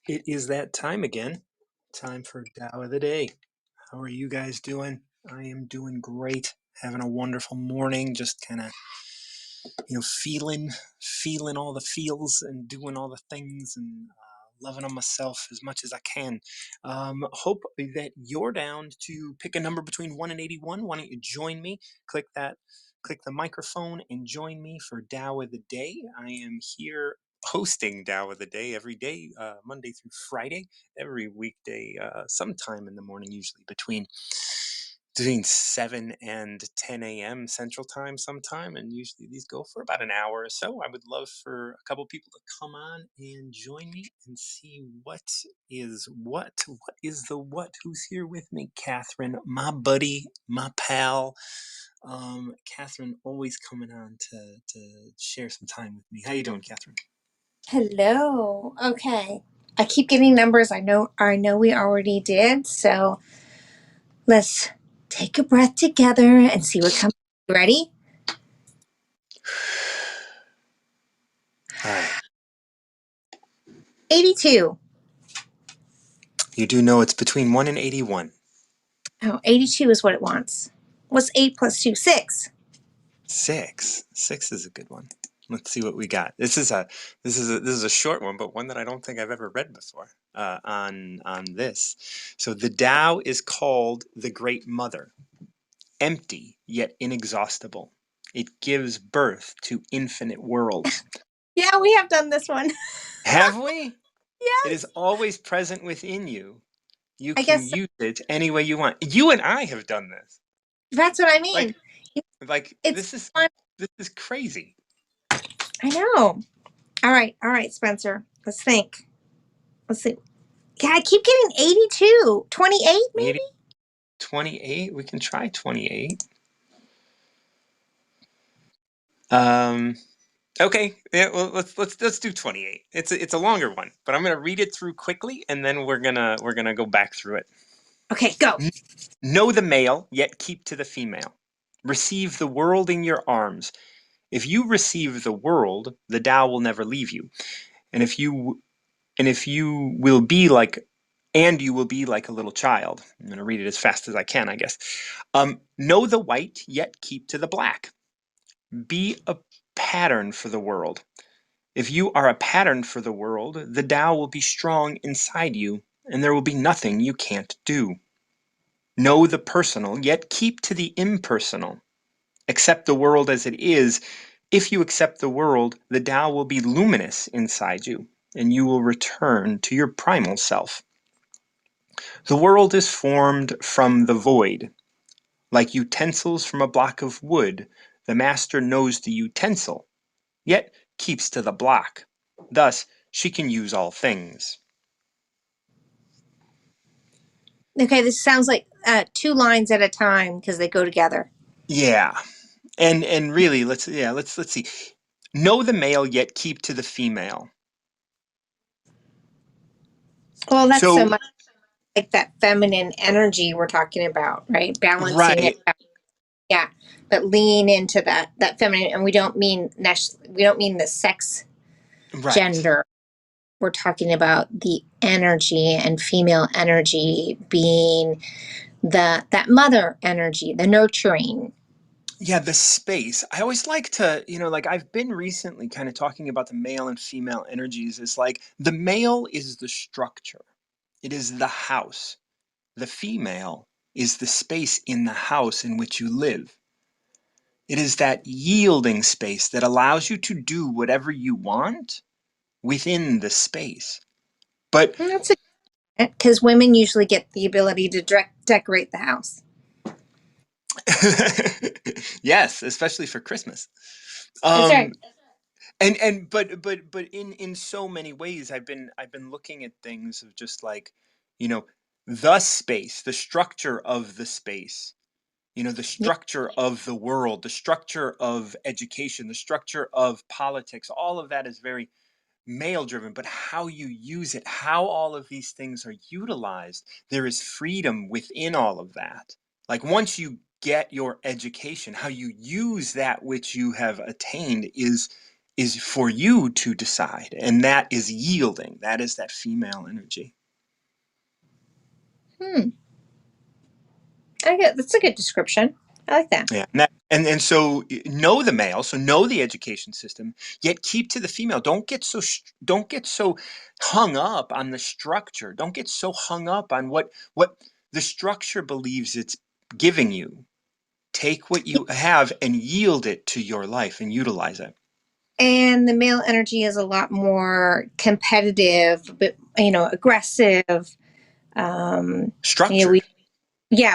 It is that time again. Time for Tao of the Day. How are you guys doing? I am doing great. Having a wonderful morning. Just kind of, feeling all the feels and doing all the things and loving on myself as much as I can. Hope that you're down to pick a number between 1 and 81. Why don't you join me? Click that. Click the microphone and join me for Tao of the Day. I am here hosting Tao of the Day every day, Monday through Friday, every weekday, sometime in the morning, usually between 7 and 10 a.m. Central Time sometime, and usually these go for about an hour or so. I would love for a couple people to come on and join me and see what is what. What is the what? Who's here with me? Catherine, my buddy, my pal. Catherine always coming on to share some time with me. How you doing, Catherine? Hello. Okay. I keep getting numbers. I know we already did. So let's take a breath together and see what comes. Ready? All right. 82. You do know it's between 1 and 81. Oh, 82 is what it wants. What's 8 plus 2? 6. Six. Six is a good one. Let's see what we got. This is a short one, but one that I don't think I've ever read before on this. So the Tao is called the Great Mother, empty yet inexhaustible. It gives birth to infinite worlds. Yeah, we have done this one. Have we? It is Yes. always present within you. You I can guess use it any way you want. You and I have done this. that's what I Like, mean. like It's this is fun. this is crazy. I know. All right. All right, Spencer. Let's think. Let's see. Yeah, I keep getting 82. 28, maybe? 80, 28. We can try 28. Um, okay, yeah, well, let's do 28. It's a longer one, but I'm gonna read it through quickly, and then we're gonna go back through it. Okay, go. Know the male, yet keep to the female. Receive the world in your arms. If you receive the world, the Tao will never leave you. And if you will be like, and you will be like a little child. I'm gonna read it as fast as I can, I guess. Know the white, yet keep to the black. Be a pattern for the world. If you are a pattern for the world, the Tao will be strong inside you, and there will be nothing you can't do. Know the personal, yet keep to the impersonal. Accept the world as it is. If you accept the world, the Tao will be luminous inside you, and you will return to your primal self. The world is formed from the void. Like utensils from a block of wood, the master knows the utensil, yet keeps to the block. Thus, she can use all things. Okay, this sounds like two lines at a time because they go together. Yeah. And really, let's see. Know the male, yet keep to the female. Well, that's so So, much like that feminine energy we're talking about, right? Balancing it right, out. Yeah, but lean into that feminine, and we don't mean the sex right. gender. We're talking about the energy and female energy being that mother energy, the nurturing. Yeah, the space. I always like to, like I've been recently kind of talking about the male and female energies. It's like the male is the structure, it is the house. The female is the space in the house in which you live. It is that yielding space that allows you to do whatever you want within the space. But And that's because women usually get the ability to decorate the house. yes, especially for Christmas. That's Um, right. but in so many ways, I've been looking at things of just like, you know, the space, the structure of the space, the Yeah. structure of the world, the structure of education, the structure of politics. All of that is very male driven, but how you use it, how all of these things are utilized, there is freedom within all of that. Like once you get your education, how you use that which you have attained is is for you to decide, and that is yielding. That is that female energy. Hmm. I get that's a good description. I like that. Yeah, and so know the male, so know the education system, yet keep to the female. Don't get so hung up on the structure. Don't get so hung up on what the structure believes it's giving you. Take what you have and yield it to your life and utilize it. And the male energy is a lot more competitive, but aggressive. Um, we Structured.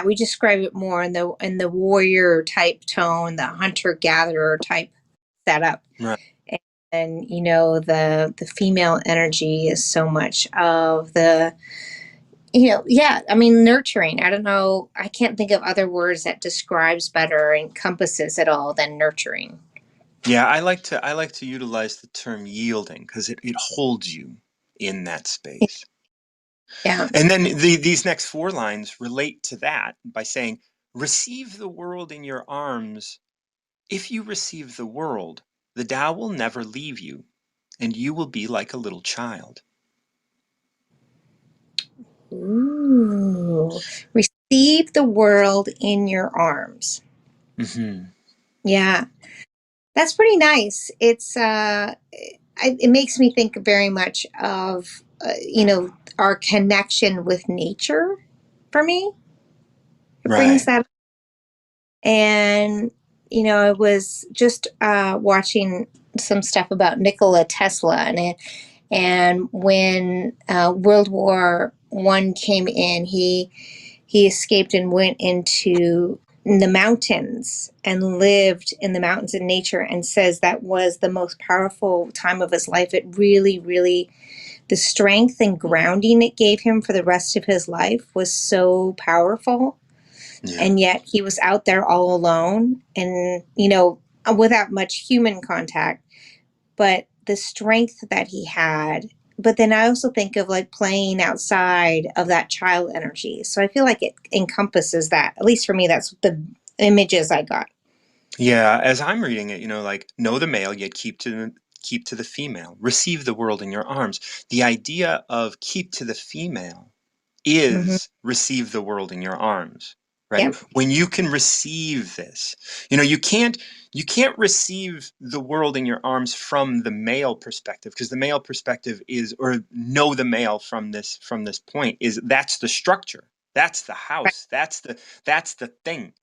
we describe it more in the warrior type tone, the hunter gatherer type setup. Right. And the female energy is so much of the nurturing. I don't know, I can't think of other words that describes better, encompasses it all than nurturing. Yeah, I like to utilize the term yielding because it holds you in that space. Yeah. And then these next four lines relate to that by saying, receive the world in your arms. If you receive the world, the Tao will never leave you, and you will be like a little child. Ooh. Receive the world in your arms. Hmm. Yeah. That's pretty nice. It makes me think very much of our connection with nature. For me, it brings Right. that. And I was just watching some stuff about Nikola Tesla, and when World War I came in, he escaped and went into the mountains and lived in the mountains in nature, and says that was the most powerful time of his life. It really, really, the strength and grounding it gave him for the rest of his life was so powerful. Yeah. And yet he was out there all alone, and without much human contact, but the strength that he had. But then I also think of like playing outside of that child energy. So I feel like it encompasses that. At least for me, that's the images I got. Yeah, as I'm reading it, like know the male, yet keep to the female. Receive the world in your arms. The idea of keep to the female Mm-hmm. is receive the world in your arms, right? Yep. When you can receive this, you can't receive the world in your arms from the male perspective, because the male perspective is, or know the male from this point is, that's the structure, that's the Right. house, that's the thing.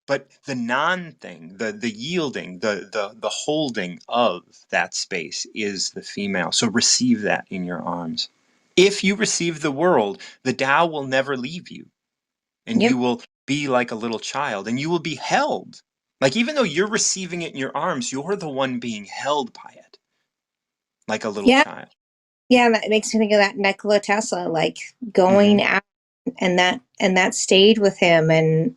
But the non-thing, the yielding, the holding of that space is the female. So receive that in your arms. If you receive the world, the Tao will never leave you, and you Yep. will be like a little child, and you will be held. Like, even though you're receiving it in your arms, you're the one being held by it, like a little Yeah. child. Yeah. That makes me think of that Nikola Tesla, like Hmm. going out, and that stayed with him, and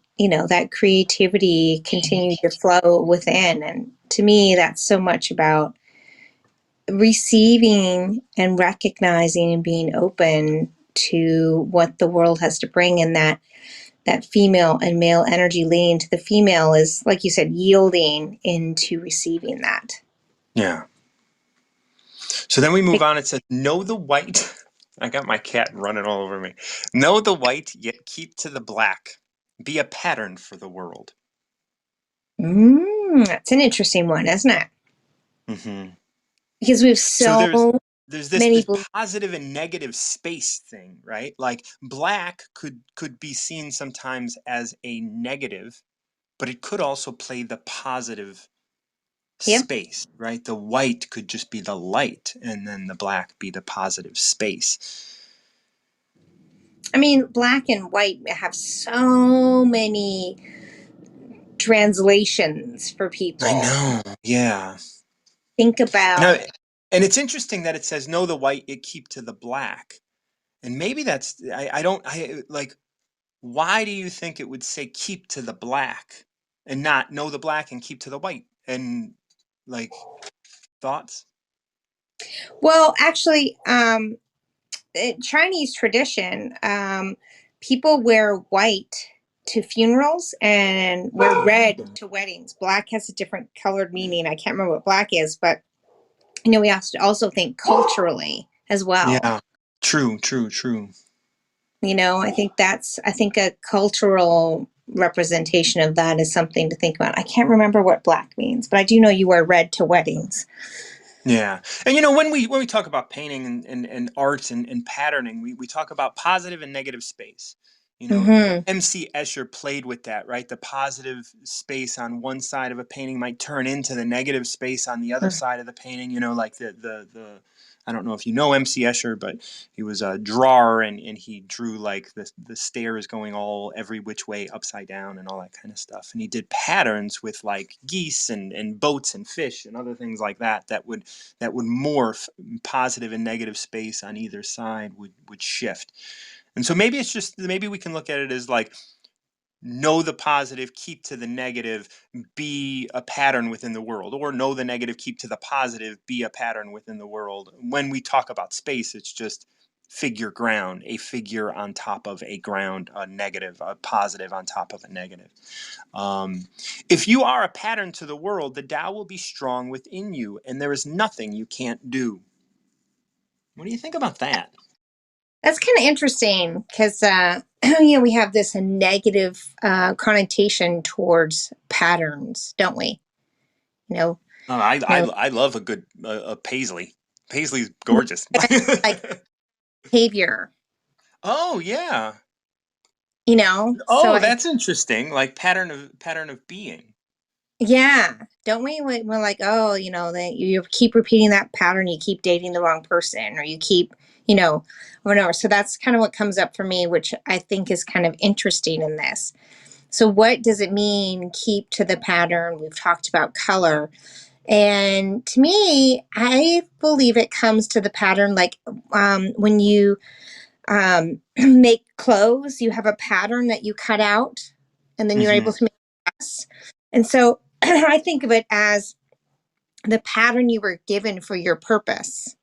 that creativity continued to flow within. And to me, that's so much about receiving and recognizing and being open to what the world has to bring, and that female and male energy leaning to the female is, like you said, yielding into receiving that. Yeah. So then we move on. It says, know the white. I got my cat running all over me. Know the white, yet keep to the black. Be a pattern for the world. That's an interesting one, isn't it? Hmm. Because we have So so there's many this beliefs. positive and negative space thing, right? Like black could be seen sometimes as a negative, but it could also play the positive Yep. space, right? The white could just be the light, and then the black be the positive space. I mean, black and white have so many translations for I people. know. Yeah. Think And about, and it's interesting that it says no the white, it keep to the black. And maybe that's I don't I like, why do you think it would say keep to the black and not know the black and keep to the white? And like, thoughts? well, actually, Chinese tradition, people wear white to funerals and wear red to weddings. Black has a different colored meaning. I can't remember what black is, but We have to also think culturally as well. Yeah. True, true, true. I think a cultural representation of that is something to think about. I can't remember what black means, but I do know you wear red to weddings. Yeah. And when we talk about painting and art and patterning, we talk about positive and negative space. Mm-hmm. MC Escher played with that, right? The positive space on one side of a painting might turn into the negative space on the other side of the painting, like the I don't know if you know MC Escher, but he was a drawer, and he drew like the stairs going all every which way upside down and all that kind of stuff. And he did patterns with like geese and boats and fish and other things like that would morph. Positive and negative space on either side would shift. And so maybe we can look at it as like, know the positive, keep to the negative, be a pattern within the world, or know the negative, keep to the positive, be a pattern within the world. When we talk about space, it's just figure ground, a figure on top of a ground, a negative, a positive on top of a negative. Um, if you are a pattern to the world, the Tao will be strong within you, and there is nothing you can't do. What do you think about that? That's kind of interesting because, we have this negative connotation towards patterns, don't we? You know, Oh, I, you I, know, I love a good a paisley. Paisley's gorgeous. like behavior, Oh yeah. So Oh, that's interesting. Like pattern of being. yeah, don't we? We're like, oh, that you keep repeating that pattern, you keep dating the wrong person, or you keep, over and over. So that's kind of what comes up for me, which I think is kind of interesting in this. So, what does it mean, keep to the pattern? We've talked about color. And to me, I believe it comes to the pattern like when you make clothes, you have a pattern that you cut out, and then you're able Hmm. to make a dress. And so I think of it as the pattern you were given for your purpose.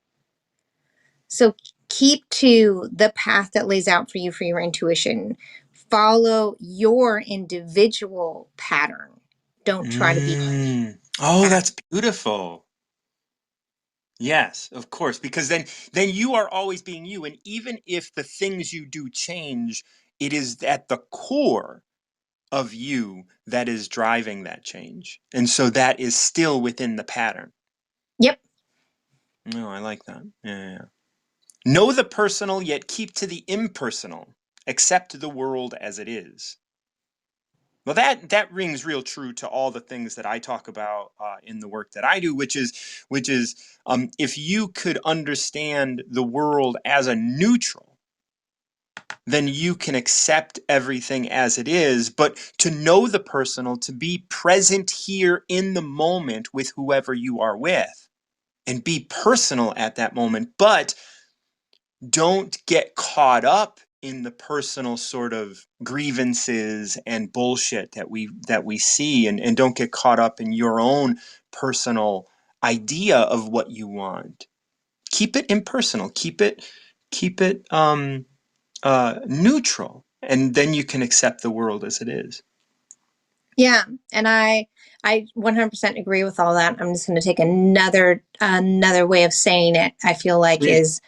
So keep to the path that lays out for you for your intuition. Follow your individual pattern. Don't try to be Mm. Oh, pattern. that's beautiful. Yes, of course, because then you are always being you, and even if the things you do change, it is at the core of you that is driving that change, and so that is still within the pattern. Yep. No, I like that. Yeah, yeah, yeah. Know the personal, yet keep to the impersonal. Accept the world as it is. Well, that rings real true to all the things that I talk about in the work that I do, which is if you could understand the world as a neutral, then you can accept everything as it is. But to know the personal, to be present here in the moment with whoever you are with, and be personal at that moment, but don't get caught up in the personal sort of grievances and bullshit that we see, and don't get caught up in your own personal idea of what you want. Keep it impersonal, keep it neutral, and then you can accept the world as it is. Yeah, and I 100% agree with all that. I'm just going to take another way of saying it. I feel like Please. is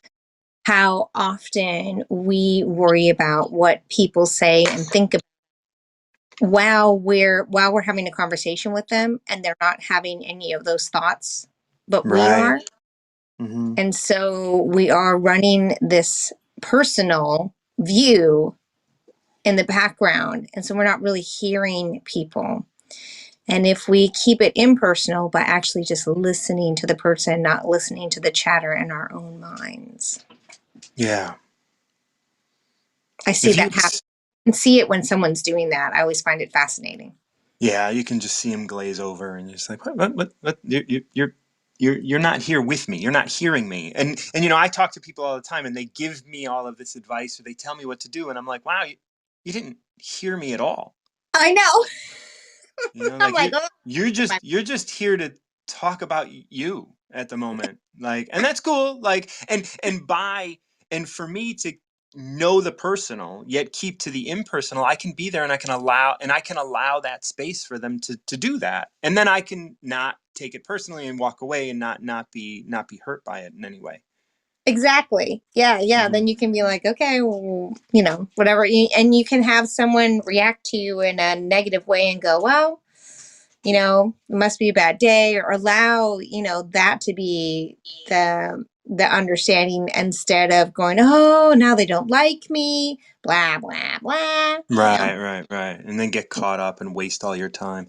how often we worry about what people say and think about while we're having a conversation with them, and they're not having any of those thoughts, but we Right. are. Hmm. And so we are running this personal view in the background, and so we're not really hearing people. And if we keep it impersonal by actually just listening to the person, not listening to the chatter in our own minds, Yeah. I see If you that happen and see it when someone's doing that. I always find it fascinating. Yeah, you can just see him glaze over, and you're just like, what? You're not here with me. You're not hearing me. And I talk to people all the time, and they give me all of this advice, or they tell me what to do, and I'm like, wow, you didn't hear me at all. I know. I'm Like like, you oh, you're just here to talk about you at the moment. Like, and that's cool. Like, and for me to know the personal yet keep to the impersonal, I can be there, and I can allow that space for them to do that, and then I can not take it personally and walk away and not be hurt by it in any way. Exactly. Yeah, yeah. Hmm. Then you can be like, okay, well, whatever. And you can have someone react to you in a negative way and go, well, it must be a bad day, or allow, that to be the understanding, instead of going, oh, now they don't like me, blah, blah, blah. Right, right, right. And then get caught up and waste all your time,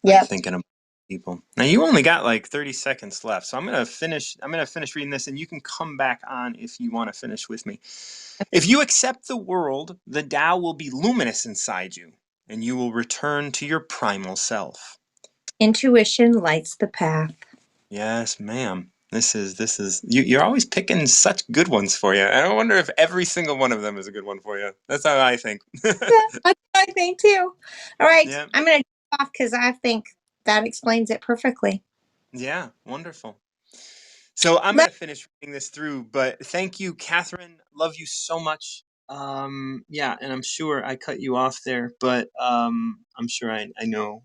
like Yep. thinking about people. Now you only got like 30 seconds left, so I'm gonna finish reading this, and you can come back on if you want to finish with me. If you accept the world, the Tao will be luminous inside you, and you will return to your primal self. Intuition lights the path. Yes, ma'am. This is you're always picking such good ones for you. I wonder if every single one of them is a good one for you. That's how I think. Yeah, that's what I think too. All right, Yeah. I'm going to off because I think that explains it perfectly. Yeah, wonderful. So I'm Let gonna finish reading this through, but thank you, Catherine. Love you so much. Yeah, and I'm sure I cut you off there, but I'm sure I know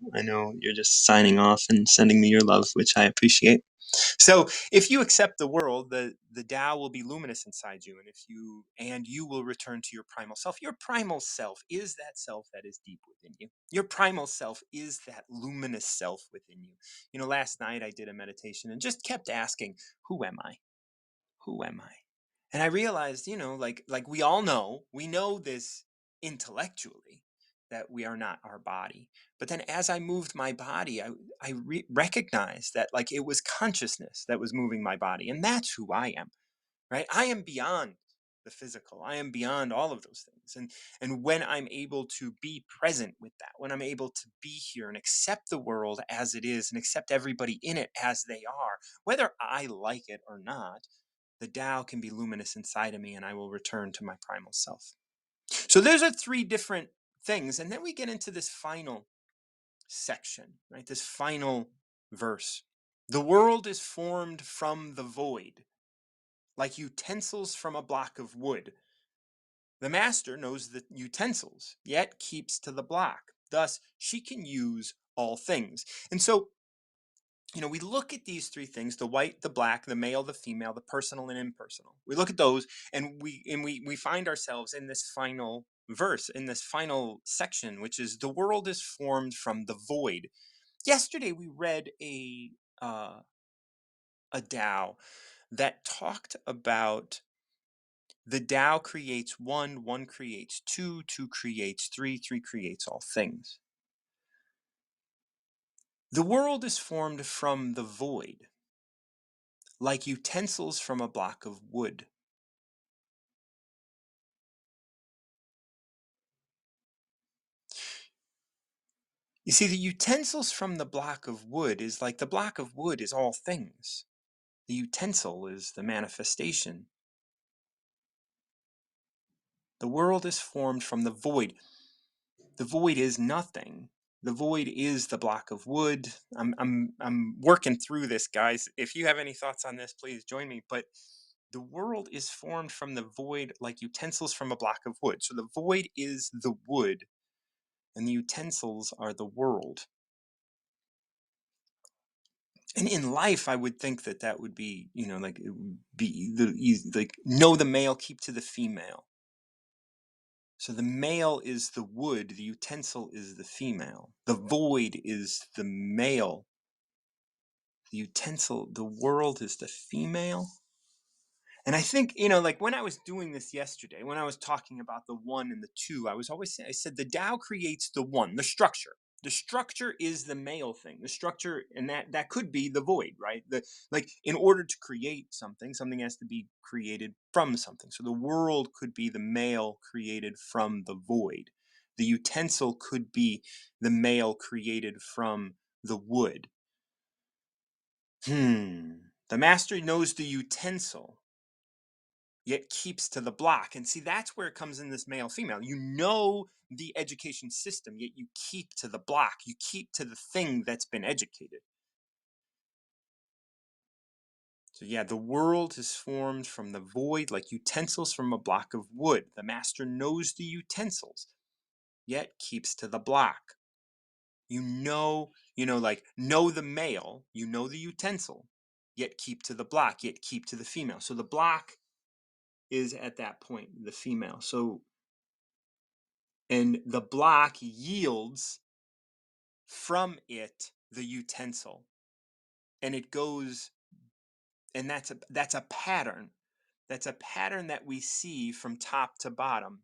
you're just signing off and sending me your love, which I appreciate. So if you accept the world, the Tao will be luminous inside you, and you will return to your primal self. Your primal self is that self that is deep within you. Your primal self is that luminous self within you. Last night I did a meditation and just kept asking, who am I? Who am I? And I realized, like we know this intellectually, that we are not our body. But then as I moved my body, I recognized that, like, it was consciousness that was moving my body, and that's who I am, right? I am beyond the physical. I am beyond all of those things. And when I'm able to be present with that, when I'm able to be here and accept the world as it is and accept everybody in it as they are, whether I like it or not, the Tao can be luminous inside of me, and I will return to my primal self. So those are three different things. And then we get into this final section, right? This final verse. The world is formed from the void, like utensils from a block of wood. The master knows the utensils, yet keeps to the block. Thus, she can use all things. And so, we look at these three things: the white, the black, the male, the female, the personal and impersonal. We look at those, and we find ourselves in this final verse, in this final section, which is the world is formed from the void. Yesterday we read a Tao that talked about the Tao creates one, one creates two, two creates three, three creates all things. The world is formed from the void, like utensils from a block of wood. You see, the utensils from the block of wood is like the block of wood is all things. The utensil is the manifestation. The world is formed from the void. The void is nothing. The void is the block of wood. I'm working through this, guys. If you have any thoughts on this, please join me. But the world is formed from the void, like utensils from a block of wood. So the void is the wood, and the utensils are the world. And in life, I would think that would be, like, it would be like, know the male, keep to the female. So the male is the wood, the utensil is the female. The void is the male, the utensil, the world is the female. And I think, like, when I was doing this yesterday, when I was talking about the one and the two, I was always saying, I said, the Tao creates the one, the structure. The structure is the male thing. The structure, and that could be the void, right? Like, in order to create something, something has to be created from something. So the world could be the male created from the void. The utensil could be the male created from the wood. The master knows the utensil, yet keeps to the block. And see, that's where it comes in, this male female. You know the education system, yet you keep to the block. You keep to the thing that's been educated. So yeah, the world is formed from the void like utensils from a block of wood. The master knows the utensils, yet keeps to the block. Like know the male, you know the utensil, yet keep to the block, yet keep to the female. So the block is at that point the female. So, and the block yields from it the utensil. And it goes, and that's a pattern. That's a pattern that we see from top to bottom.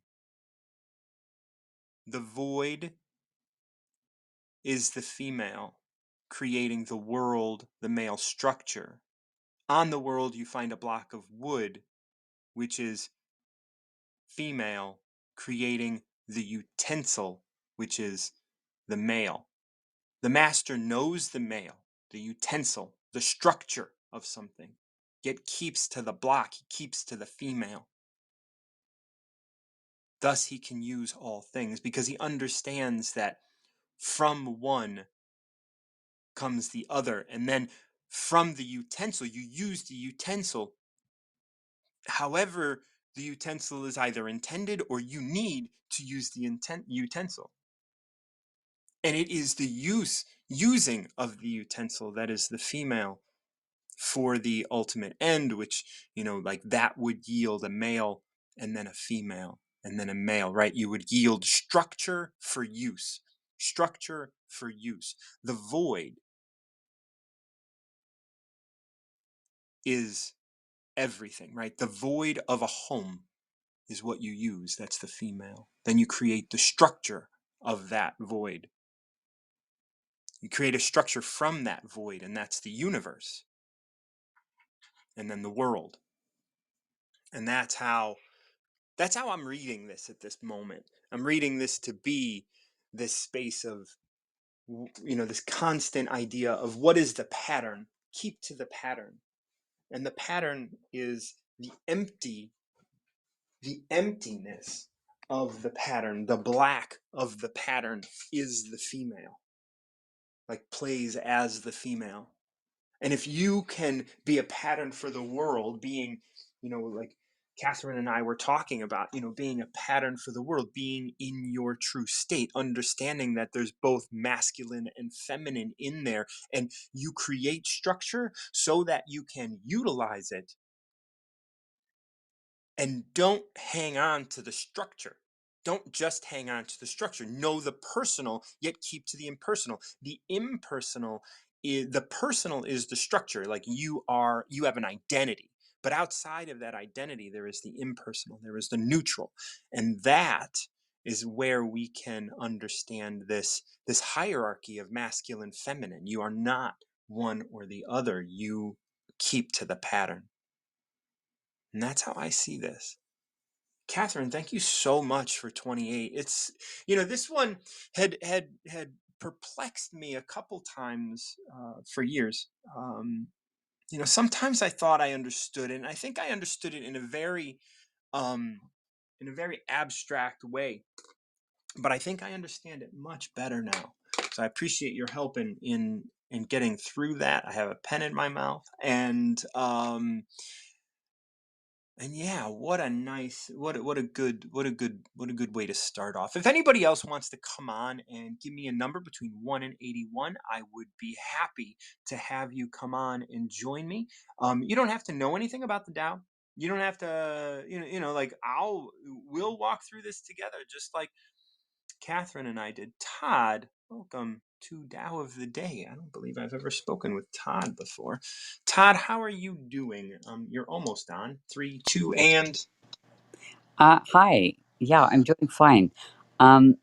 The void is the female creating the world, the male structure. On the world, you find a block of wood, which is female creating the utensil, which is the male. The master knows the male, the utensil, the structure of something, yet keeps to the block, he keeps to the female. Thus, he can use all things because he understands that from one comes the other. And then from the utensil, you use the utensil. However, the utensil is either intended or you need to use the utensil. And it is the using of the utensil that is the female for the ultimate end, which, like that would yield a male and then a female and then a male, right? You would yield structure for use. Structure for use. The void is everything, right? The void of a home is what you use. That's the female. Then you create the structure of that void. You create a structure from that void, and that's the universe. And then the world. And that's how I'm reading this at this moment. I'm reading this to be this space of, this constant idea of what is the pattern. Keep to the pattern. And the pattern is the emptiness of the pattern. The black of the pattern is the female, like plays as the female. And if you can be a pattern for the world, being, like Catherine and I were talking about, being a pattern for the world, being in your true state, understanding that there's both masculine and feminine in there, and you create structure so that you can utilize it. And don't hang on to the structure. Don't just hang on to the structure. Know the personal, yet keep to the impersonal. The impersonal the personal is the structure. Like you have an identity. But outside of that identity, there is the impersonal, there is the neutral. And that is where we can understand this hierarchy of masculine, feminine. You are not one or the other. You keep to the pattern. And that's how I see this. Catherine, thank you so much for 28. It's, this one had perplexed me a couple times for years. Sometimes I thought I understood it, and I think I understood it um, in a very abstract way. But I think I understand it much better now. So I appreciate your help in getting through that. I have a pen in my mouth, and yeah, what a nice, what a good way to start off. If anybody else wants to come on and give me a number between 1 and 81, I would be happy to have you come on and join me. You don't have to know anything about the Tao. You don't have to, like we'll walk through this together, just like Catherine and I did. Todd, welcome to Tao of the Day. I don't believe I've ever spoken with Todd before. Todd, how are you doing? You're almost on. 3, 2, and Hi. Yeah, I'm doing fine. Um,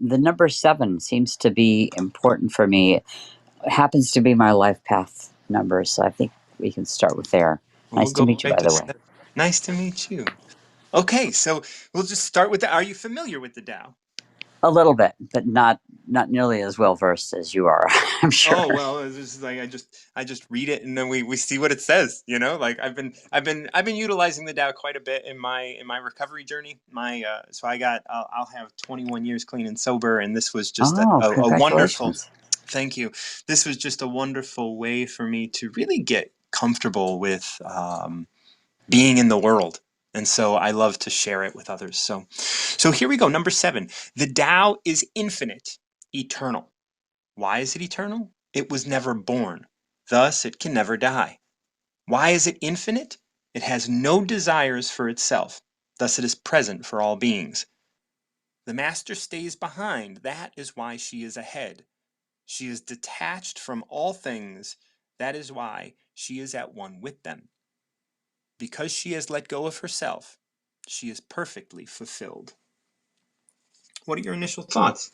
the number 7 seems to be important for me. It happens to be my life path number, so I think we can start with there. we'll Nice to go meet you, right by to the way. 7. Nice to meet you. Okay, so we'll just start with the. Are you familiar with the Tao? A little bit, but not nearly as well versed as you are, I'm sure. Oh well, it's just like I just read it and then we see what it says. Like I've been utilizing the Tao quite a bit in my recovery journey. So I'll have 21 years clean and sober, and this was just Oh, a wonderful. congratulations. Thank you. This was just a wonderful way for me to really get comfortable with being in the world. And so I love to share it with others. So here we go. Number 7. The Tao is infinite, eternal. Why is it eternal? It was never born. Thus, it can never die. Why is it infinite? It has no desires for itself. Thus, it is present for all beings. The master stays behind. That is why she is ahead. She is detached from all things. That is why she is at one with them. Because she has let go of herself, she is perfectly fulfilled. What are your initial thoughts?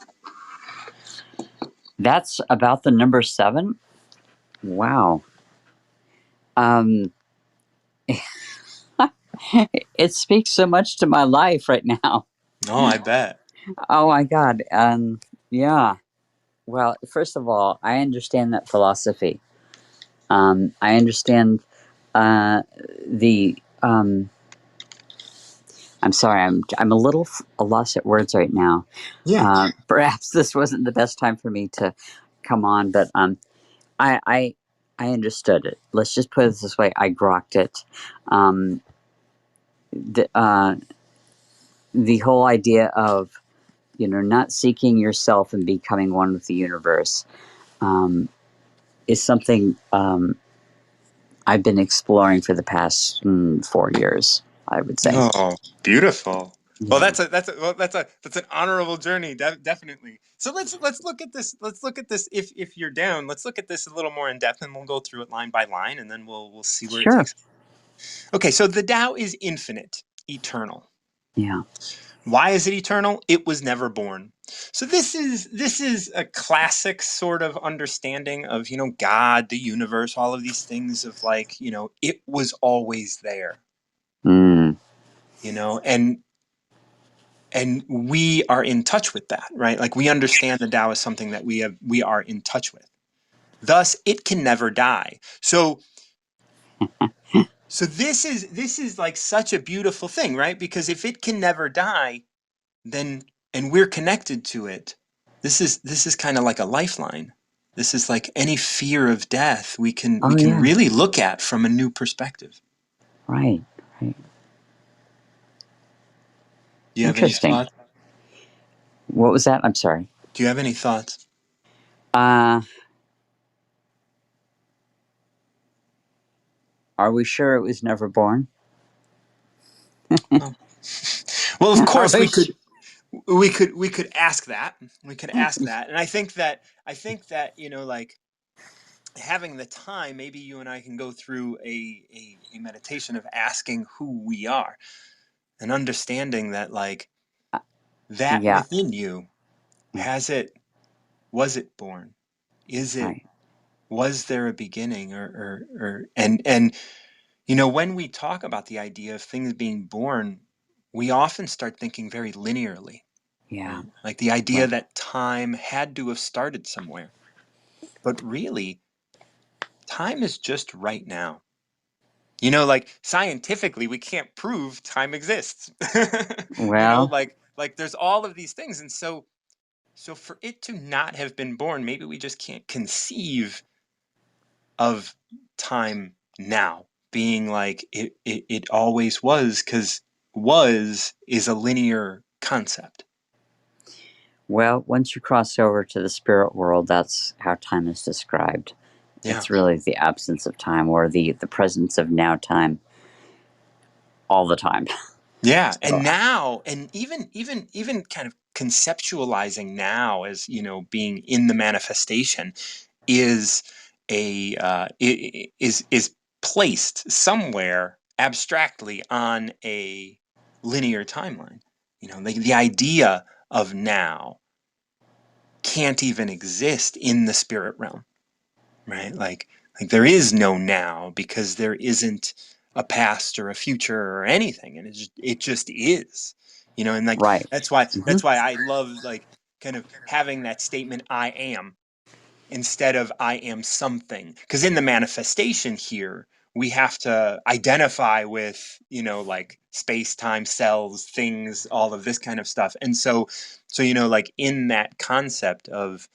That's about the number 7. Wow. Um, it speaks so much to my life right now. Oh, I bet. Oh my God. Yeah. Well, first of all, I understand that philosophy. I understand uh, the. I'm sorry. I'm a little a loss at words right now. Yeah. Perhaps this wasn't the best time for me to come on, but I I I understood it. Let's just put it this way. I grokked it. Um, the the whole idea of not seeking yourself and becoming one with the universe um, is something I've been exploring for the past 4 years, I would say. Oh, beautiful. Well, Yeah. that's an honorable journey, definitely. So let's look at this. Let's look at this. If you're down, let's look at this a little more in depth, and we'll go through it line by line, and then we'll see where it Sure. takes us. Okay, so the Tao is infinite, eternal. Yeah. Why is it eternal? It was never born. So this is a classic sort of understanding of God, the universe, all of these things of like it was always there. Mm, You know, and we are in touch with that, right? Like we understand the Tao is something that we are in touch with. Thus, it can never die. So this is like such a beautiful thing, right? Because if it can never die, then and we're connected to it, this is kind of like a lifeline. This is like any fear of death we oh can yeah. really look at from a new perspective. Right. Right. Do you have any Interesting. thoughts? What was that? I'm sorry. Do you have any thoughts? Uh, are we sure it was never born? Oh. Well, of Are course we? we could ask that. We could ask that. And I think that like having the time, maybe you and I can go through a meditation of asking who we are and understanding that like Uh, that yeah. within you, Yeah. has it was it born? Is it Right. was there a beginning or when we talk about the idea of things being born, we often start thinking very linearly, Yeah. right? Like the idea Right. that time had to have started somewhere. But really, time is just right now. Like scientifically, we can't prove time exists. Well. Like there's all of these things. And so for it to not have been born, maybe we just can't conceive of time now being like it always was, because was is a linear concept. Well, once you cross over to the spirit world, that's how time is described. Yeah. It's really the absence of time or the presence of now time all the time. Yeah, So, and now, and even kind of conceptualizing now as being in the manifestation is is placed somewhere abstractly on a linear timeline. The idea of now can't even exist in the spirit realm, right? Like there is no now because there isn't a past or a future or anything, and it just is. And like right. that's why Hmm. that's why I love like kind of having that statement I am instead of I am something, because in the manifestation here we have to identify with like space time, cells, things, all of this kind of stuff. And so like in that concept of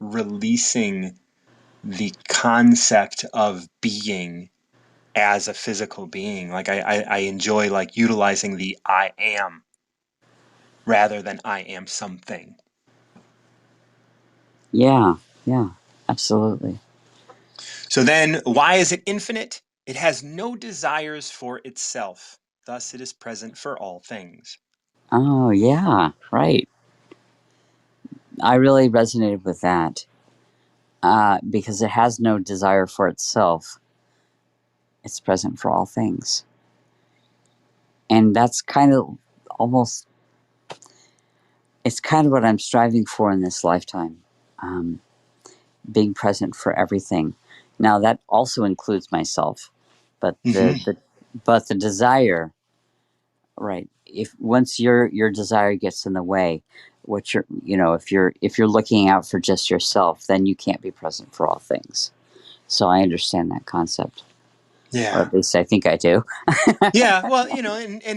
releasing the concept of being as a physical being. Like I enjoy like utilizing the I am rather than I am something. Yeah, yeah, absolutely. So then, why is it infinite? It has no desires for itself. Thus, it is present for all things. Oh, yeah, right. I really resonated with that because it has no desire for itself. It's present for all things. And that's kind of almost, it's kind of what I'm striving for in this lifetime. Um, being present for everything. Now that also includes myself, but Mm-hmm. the desire, right? If once your desire gets in the way, what you're if you're looking out for just yourself, then you can't be present for all things. So I understand that concept, or Yeah. at least I think I do. Yeah, well,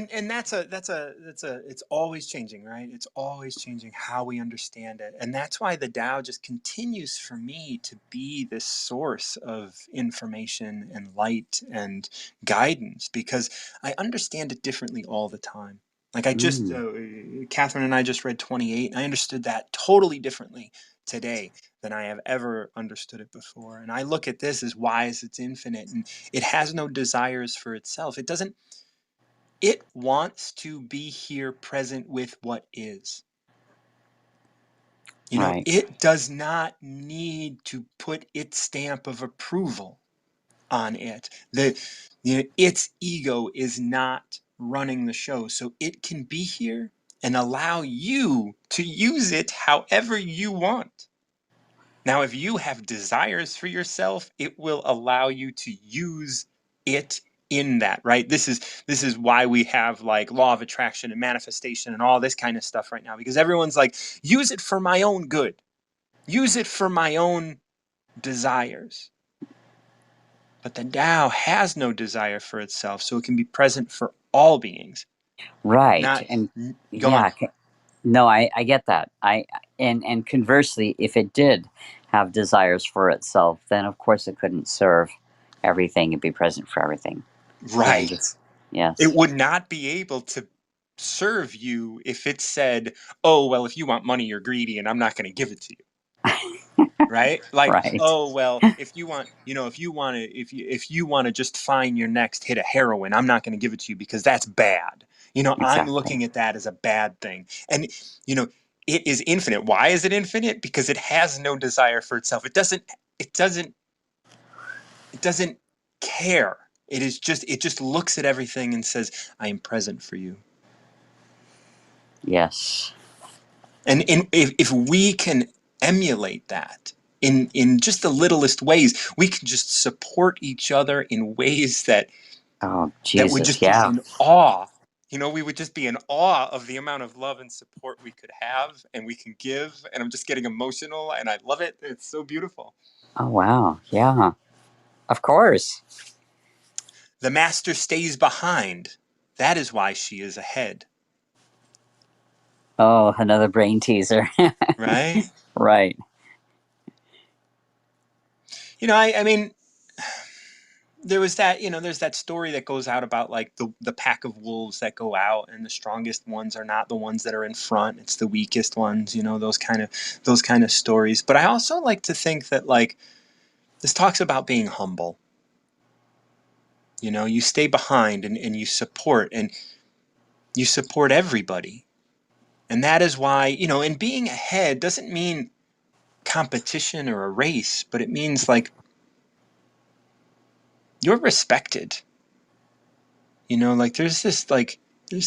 and that's a it's always changing, right? It's always changing how we understand it. And that's why the Tao just continues for me to be this source of information and light and guidance, because I understand it differently all the time. Like I just Mm, Catherine and I just read 28, and I understood that totally differently today than I have ever understood it before. And I look at this as why is it's infinite, and it has no desires for itself. It wants to be here present with what is. right, It does not need to put its stamp of approval on it. Its ego is not running the show, so it can be here and allow you to use it however you want. Now, if you have desires for yourself, it will allow you to use it in that, right? This is why we have like law of attraction and manifestation and all this kind of stuff right now, because everyone's like, use it for my own good. Use it for my own desires. But the Tao has no desire for itself, so it can be present for all beings. right, Not and Go on. yeah, no, I get that. And conversely, if it did have desires for itself, then of course it couldn't serve everything and be present for everything. Yeah, Right. yes, It yes, would not be able to serve you if it said, "Oh, well, if you want money, you're greedy, and I'm not going to give it to you." Right? Like, right, "Oh, well, if you want, if you want to just find your next hit of heroin, I'm not going to give it to you because that's bad." I'm exactly. looking at that as a bad thing. And you know, it is infinite. Why is it infinite? Because it has no desire for itself. It doesn't care. It just looks at everything and says, "I am present for you." Yes. And if we can emulate that in just the littlest ways, we can just support each other in ways Oh, that would Jesus. just be Yeah. in awe. We would just be in awe of the amount of love and support we could have and we can give. And I'm just getting emotional and I love it. It's so beautiful. Oh, wow. Yeah. Of course. The master stays behind. That is why she is ahead, Oh, another brain teaser. right? Right. I mean, there's that story that goes out about like the pack of wolves that go out, and the strongest ones are not the ones that are in front, it's the weakest ones, those kind of stories. But I also like to think that like this talks about being humble. You stay behind, and you support everybody. And that is why, and being ahead doesn't mean competition or a race, but it means like you're respected. Like there's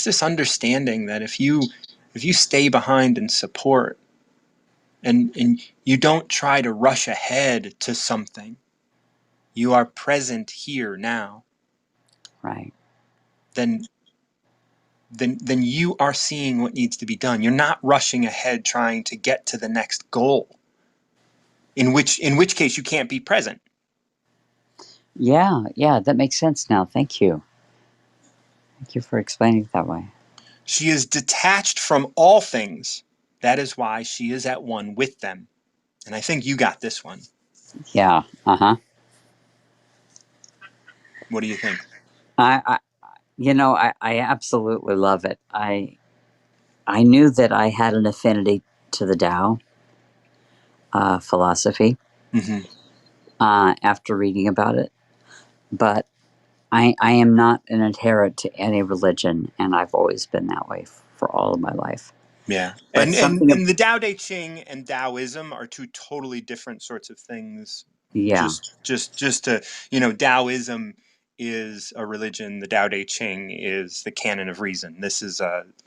this understanding that if you stay behind and support, and you don't try to rush ahead to something, you are present here now, Right. then then you are seeing what needs to be done. You're not rushing ahead trying to get to the next goal, in which case you can't be present. Yeah. Yeah. That makes sense now. Thank you. Thank you for explaining it that way. She is detached from all things. That is why she is at one with them. And I think you got this one. Yeah. Uh-huh. What do you think? I I absolutely love it. I knew that I had an affinity to the Tao philosophy Hmm. after reading about it, but I am not an adherent to any religion, and I've always been that way for all of my life. Yeah, But and something, the Tao Te Ching and Taoism are two totally different sorts of things. yeah, Just to, you know, Taoism is a religion. The Tao Te Ching is the canon of reason. This is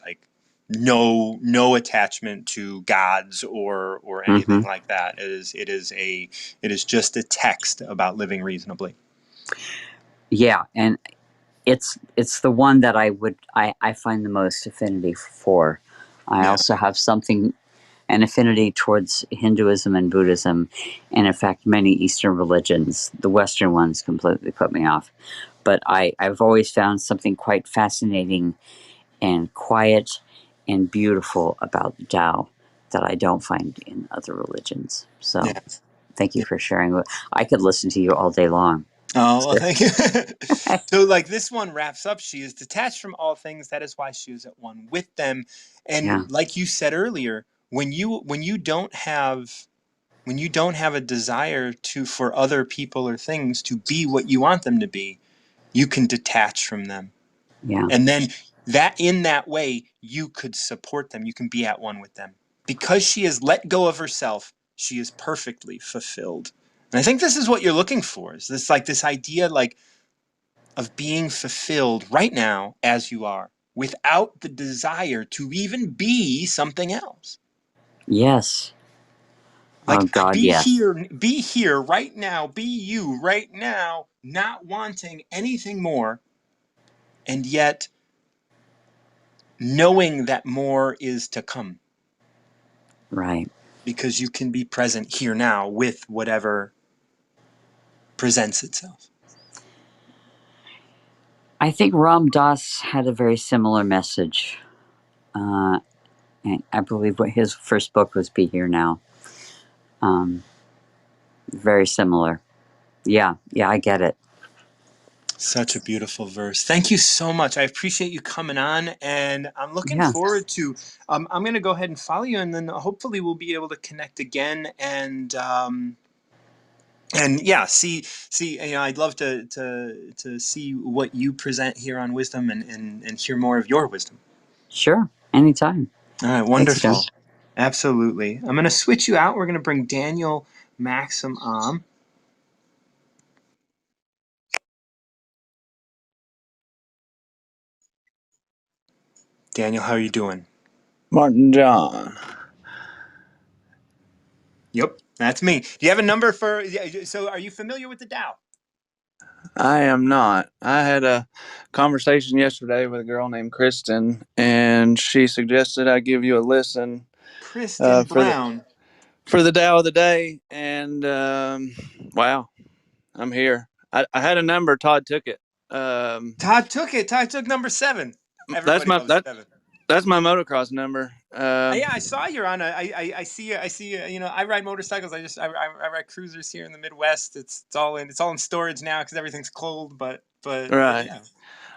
like no attachment to gods or anything hmm, like that. It is just a text about living reasonably. yeah, and it's the one that I find the most affinity for. I Yeah, also have something an affinity towards Hinduism and Buddhism, and in fact, many Eastern religions. The Western ones completely put me off. But I've always found something quite fascinating and quiet and beautiful about the Tao that I don't find in other religions. So yeah. thank you for sharing. I could listen to you all day long. Oh, well, So, thank you. So, like, this one wraps up, she is detached from all things. That is why she is at one with them. yeah, And like you said earlier, when you don't have a desire to for other people or things to be what you want them to be, you can detach from them. yeah, And then that in that way, you could support them. You can be at one with them. Because she has let go of herself, she is perfectly fulfilled. And I think this is what you're looking for. Is this like this idea like of being fulfilled right now as you are, without the desire to even be something else. yes. Oh Like God, yes. be here right now, be you right now, not wanting anything more, and yet knowing that more is to come, Right. because you can be present here now with whatever presents itself. I think Ram Dass had a very similar message. Uh, and I believe what his first book was Be Here Now. Um, very similar. Yeah, yeah, I get it. Such a beautiful verse. Thank you so much. I appreciate you coming on, and I'm looking Yeah, forward to. I'm going to go ahead and follow you, and then hopefully we'll be able to connect again. And yeah, see. You know, I'd love to see what you present here on Wisdom, and hear more of your wisdom. sure. Anytime. All right, Thanks, John. wonderful. Absolutely. I'm going to switch you out. We're going to bring Daniel Maxim on. Daniel, how are you doing? Martin John. Yep, that's me. Do you have a number for? So, are you familiar with the Tao? I am not. I had a conversation yesterday with a girl named Kristen, and she suggested I give you a listen Kristen for Brown. the Dow of the day. And wow, I'm here. I had a number. Todd took it. Um, Todd took it. Todd took number 7. that's Everybody my loves 7. that's my motocross number. Yeah, I saw you're on a. I see you. I see you. You know, I ride motorcycles. I ride cruisers here in the Midwest. It's all in storage now because everything's cold. But Right. yeah,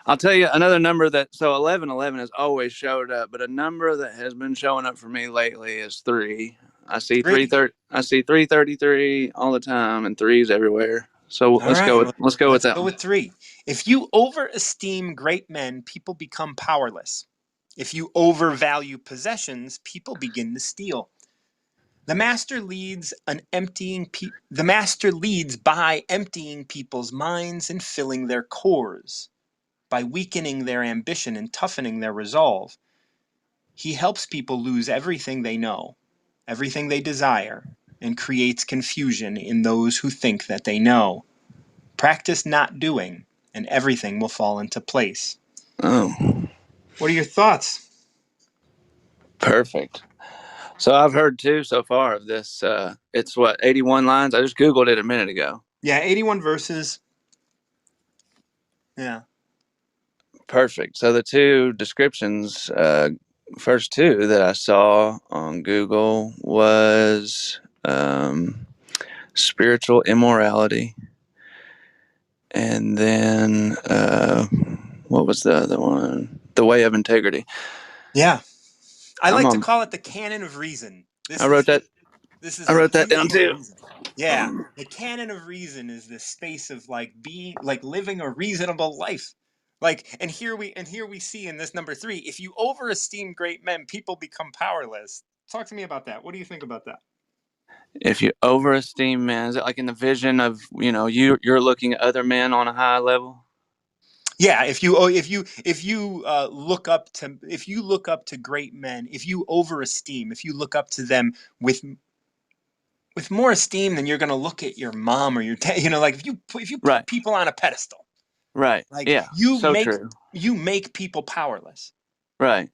I'll tell you another number that 1111 has always showed up, but a number that has been showing up for me lately is 3. I see 3. 330. I see 333 all the time, and threes everywhere. So All right, well, let's go with let's that go one. with 3. If you overesteem great men, people become powerless. If you overvalue possessions, people begin to steal. The master leads by emptying people's minds and filling their cores, by weakening their ambition and toughening their resolve. He helps people lose everything they know, everything they desire, and creates confusion in those who think that they know. Practice not doing, and everything will fall into place. Oh, What are your thoughts? perfect. So I've heard two so far of this. It's what 81 lines. I just googled it a minute ago. Yeah, 81 verses. Yeah. Perfect. So the two descriptions, first two that I saw on Google was spiritual immorality, and then what was the other one? The way of integrity. Yeah. I I'm like to on. call it the canon of reason. I wrote that. This is I a wrote that down beautiful too. reason. Yeah, the canon of reason is this space of like being like living a reasonable life. Like, and here we see in this number 3, if you overesteem great men, people become powerless. Talk to me about that. What do you think about that? If you overesteem men, is it like in the vision of you're looking at other men on a high level? Yeah, if you look up to great men, if you overesteem, if you look up to them with more esteem than you're going to look at your mom or like if you Right. put people on a pedestal, Right. like Yeah. you So make true. you make people powerless. Right.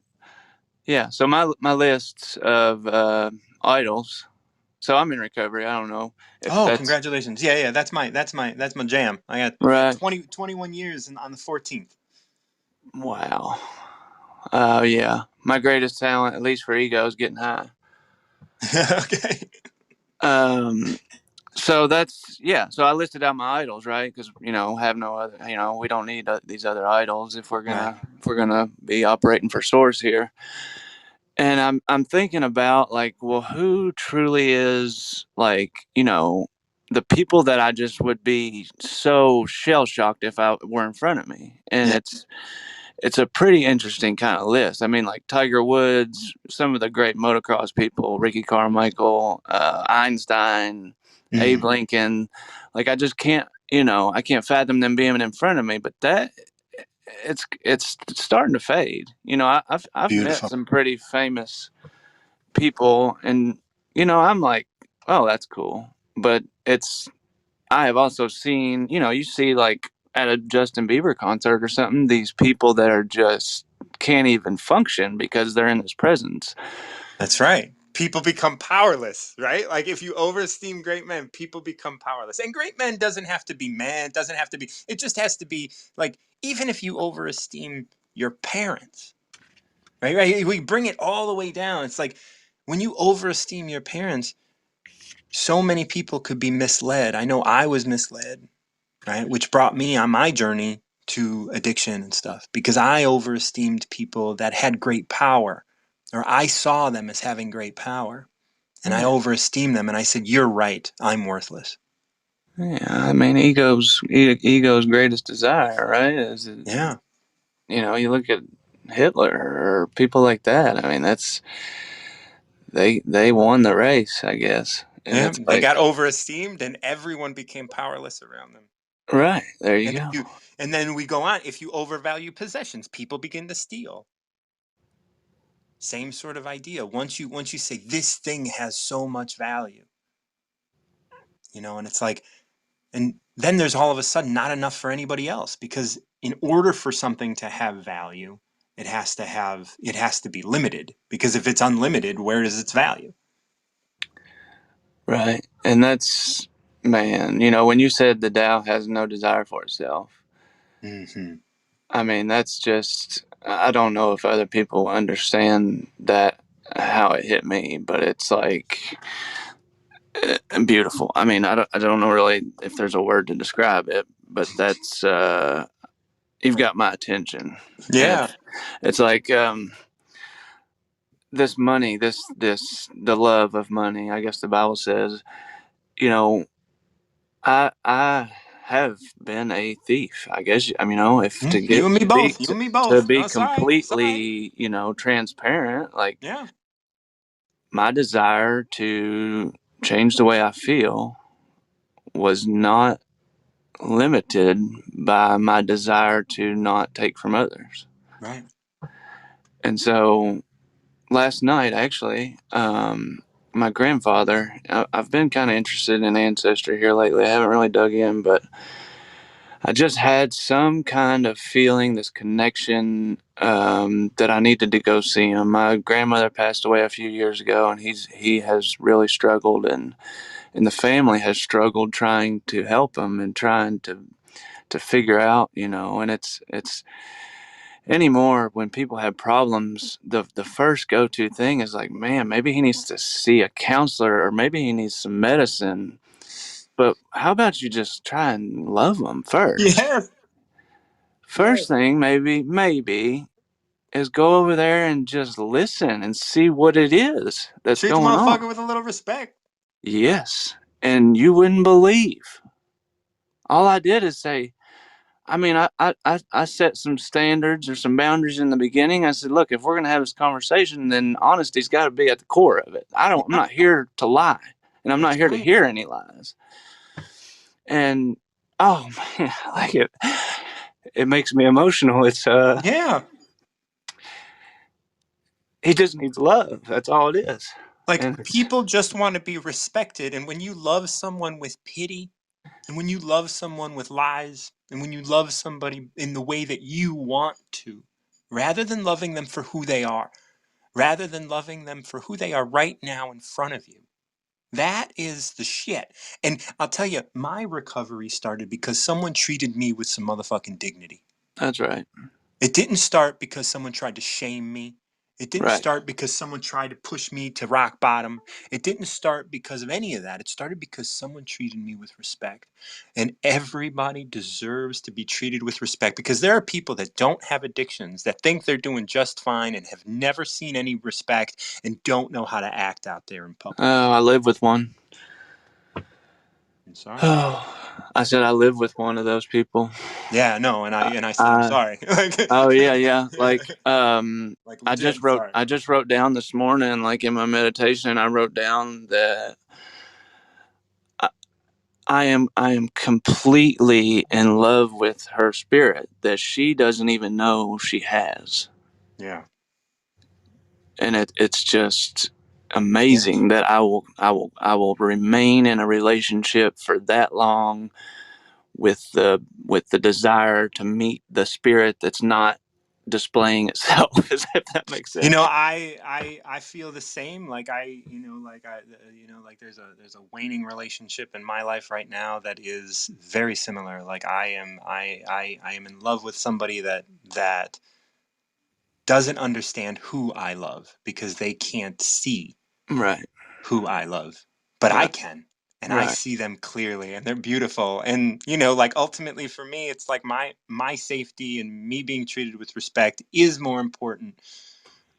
Yeah. So my list of idols. So I'm in recovery. I don't know if Oh, that's congratulations. Yeah, yeah, that's my jam. I got right. 21 years on the 14th. Wow. Yeah. My greatest talent, at least for ego, is getting high. Okay. Um. So that's yeah. So I listed out my idols, right? Because have no other. We don't need these other idols if we're Right. gonna be operating for source here. And I'm thinking about like, well, who truly is like, the people that I just would be so shell shocked if I were in front of me. And Yeah. it's a pretty interesting kind of list. I mean, like Tiger Woods, some of the great motocross people, Ricky Carmichael, Einstein, Abe Mm, Lincoln. Like I just can't, I can't fathom them being in front of me. But that it's starting to fade. I've met beautiful. some pretty famous people, and I'm like, oh, that's cool. But I have also seen, you see like at a Justin Bieber concert or something, these people that are just can't even function because they're in his presence. That's right. People become powerless, right? Like if you overesteem great men, people become powerless. And great men doesn't have to be man, doesn't have to be, it just has to be like, even if you overesteem your parents, right? Right. We bring it all the way down. It's like when you overesteem your parents, so many people could be misled. I know I was misled, right? Which brought me on my journey to addiction and stuff because I overesteemed people that had great power, or I saw them as having great power, and I Yeah, overesteemed them, and I said, "You're right. I'm worthless." yeah. I mean, ego's greatest desire, right? Yeah. You look at Hitler or people like that. I mean, they won the race, I guess. And Yeah. it's They like, got overesteemed, and everyone became powerless around them. right, there you And go. then we go on. If you overvalue possessions, people begin to steal. Same sort of idea. Once you say this thing has so much value, and it's like, and then there's all of a sudden not enough for anybody else because in order for something to have value, it has to be limited because if it's unlimited, where is its value? Right. And that's, man, when you said the Tao has no desire for itself, Hmm. I mean, that's just, I don't know if other people understand that, how it hit me, but it's like beautiful. I mean, I don't know really if there's a word to describe it, but that's, you've got my attention. And Yeah. it's like, this money, the love of money, I guess the Bible says, you know, I have been a thief. I guess if to You get and me to be both. You and me to both. be No, sorry. Sorry. completely transparent, like Yeah. my desire to change the way I feel was not limited by my desire to not take from others. Right. And so last night, actually, my grandfather. I've been kind of interested in ancestry here lately. I haven't really dug in, but I just had some kind of feeling, this connection, that I needed to go see him. My grandmother passed away a few years ago, and he has really struggled, and the family has struggled trying to help him and trying to figure out, and it's anymore when people have problems, the first go to thing is like, man, maybe he needs to see a counselor, or maybe he needs some medicine. But how about you just try and love them first? Yes. First Yes. thing, maybe, is go over there and just listen and see what it is that's Treat the going on. motherfucker with a little respect. Yes. And you wouldn't believe. All I did is say, I mean, I set some standards or some boundaries in the beginning. I said, look, if we're going to have this conversation, then honesty's got to be at the core of it. I'm Yeah, not here to lie, and I'm not that's here to right. hear any lies. And oh man, like it makes me emotional. Yeah. He just needs love. That's all it is. Like And it's people just want to be respected. And when you love someone with pity, and when you love someone with lies, and when you love somebody in the way that you want to, rather than loving them for who they are, rather than loving them for who they are right now in front of you, that is the shit. And I'll tell you, my recovery started because someone treated me with some motherfucking dignity. that's right. It didn't start because someone tried to shame me. It didn't Right. start because someone tried to push me to rock bottom. It didn't start because of any of that. It started because someone treated me with respect. And everybody deserves to be treated with respect, because there are people that don't have addictions, that think they're doing just fine and have never seen any respect and don't know how to act out there in public. Oh, I live with one. I'm sorry. Oh, I said I live with one of those people. Yeah, no, and I said I'm I sorry. Oh yeah, yeah. Like Like I legit, just I'm wrote sorry. I just wrote down this morning, like in my meditation, I wrote down that I, I am completely in love with her spirit that she doesn't even know she has. Yeah. And it's just Yeah. amazing that I will remain in a relationship for that long with the desire to meet the spirit that's not displaying itself. If that makes You sense. know, I feel the same. Like like there's a waning relationship in my life right now that is very similar. Like I am in love with somebody that doesn't understand who I love because they can't see Right, who I love, but I right, can. And I right, see them clearly and they're beautiful. And like ultimately for me, it's like my safety and me being treated with respect is more important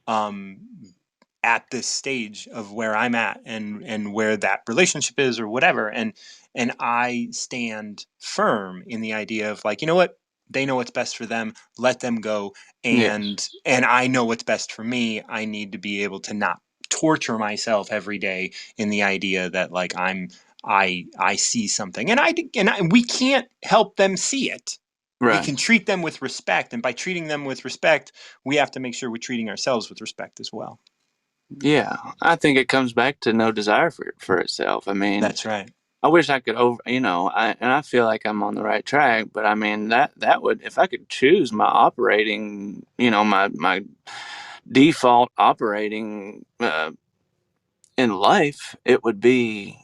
um at this stage of where I'm at and where that relationship is or whatever. And I stand firm in the idea of like, you know what? They know what's best for them. Let them go. yes, And I know what's best for me. I need to be able to not torture myself every day in the idea that like I see something and we can't help them see it. We right, can treat them with respect, and by treating them with respect, we have to make sure we're treating ourselves with respect as well. yeah. I think it comes back to no desire for itself. I mean, That's right. I wish I could and I feel like I'm on the right track, but I mean that would, if I could choose my operating, my default operating in life, it would be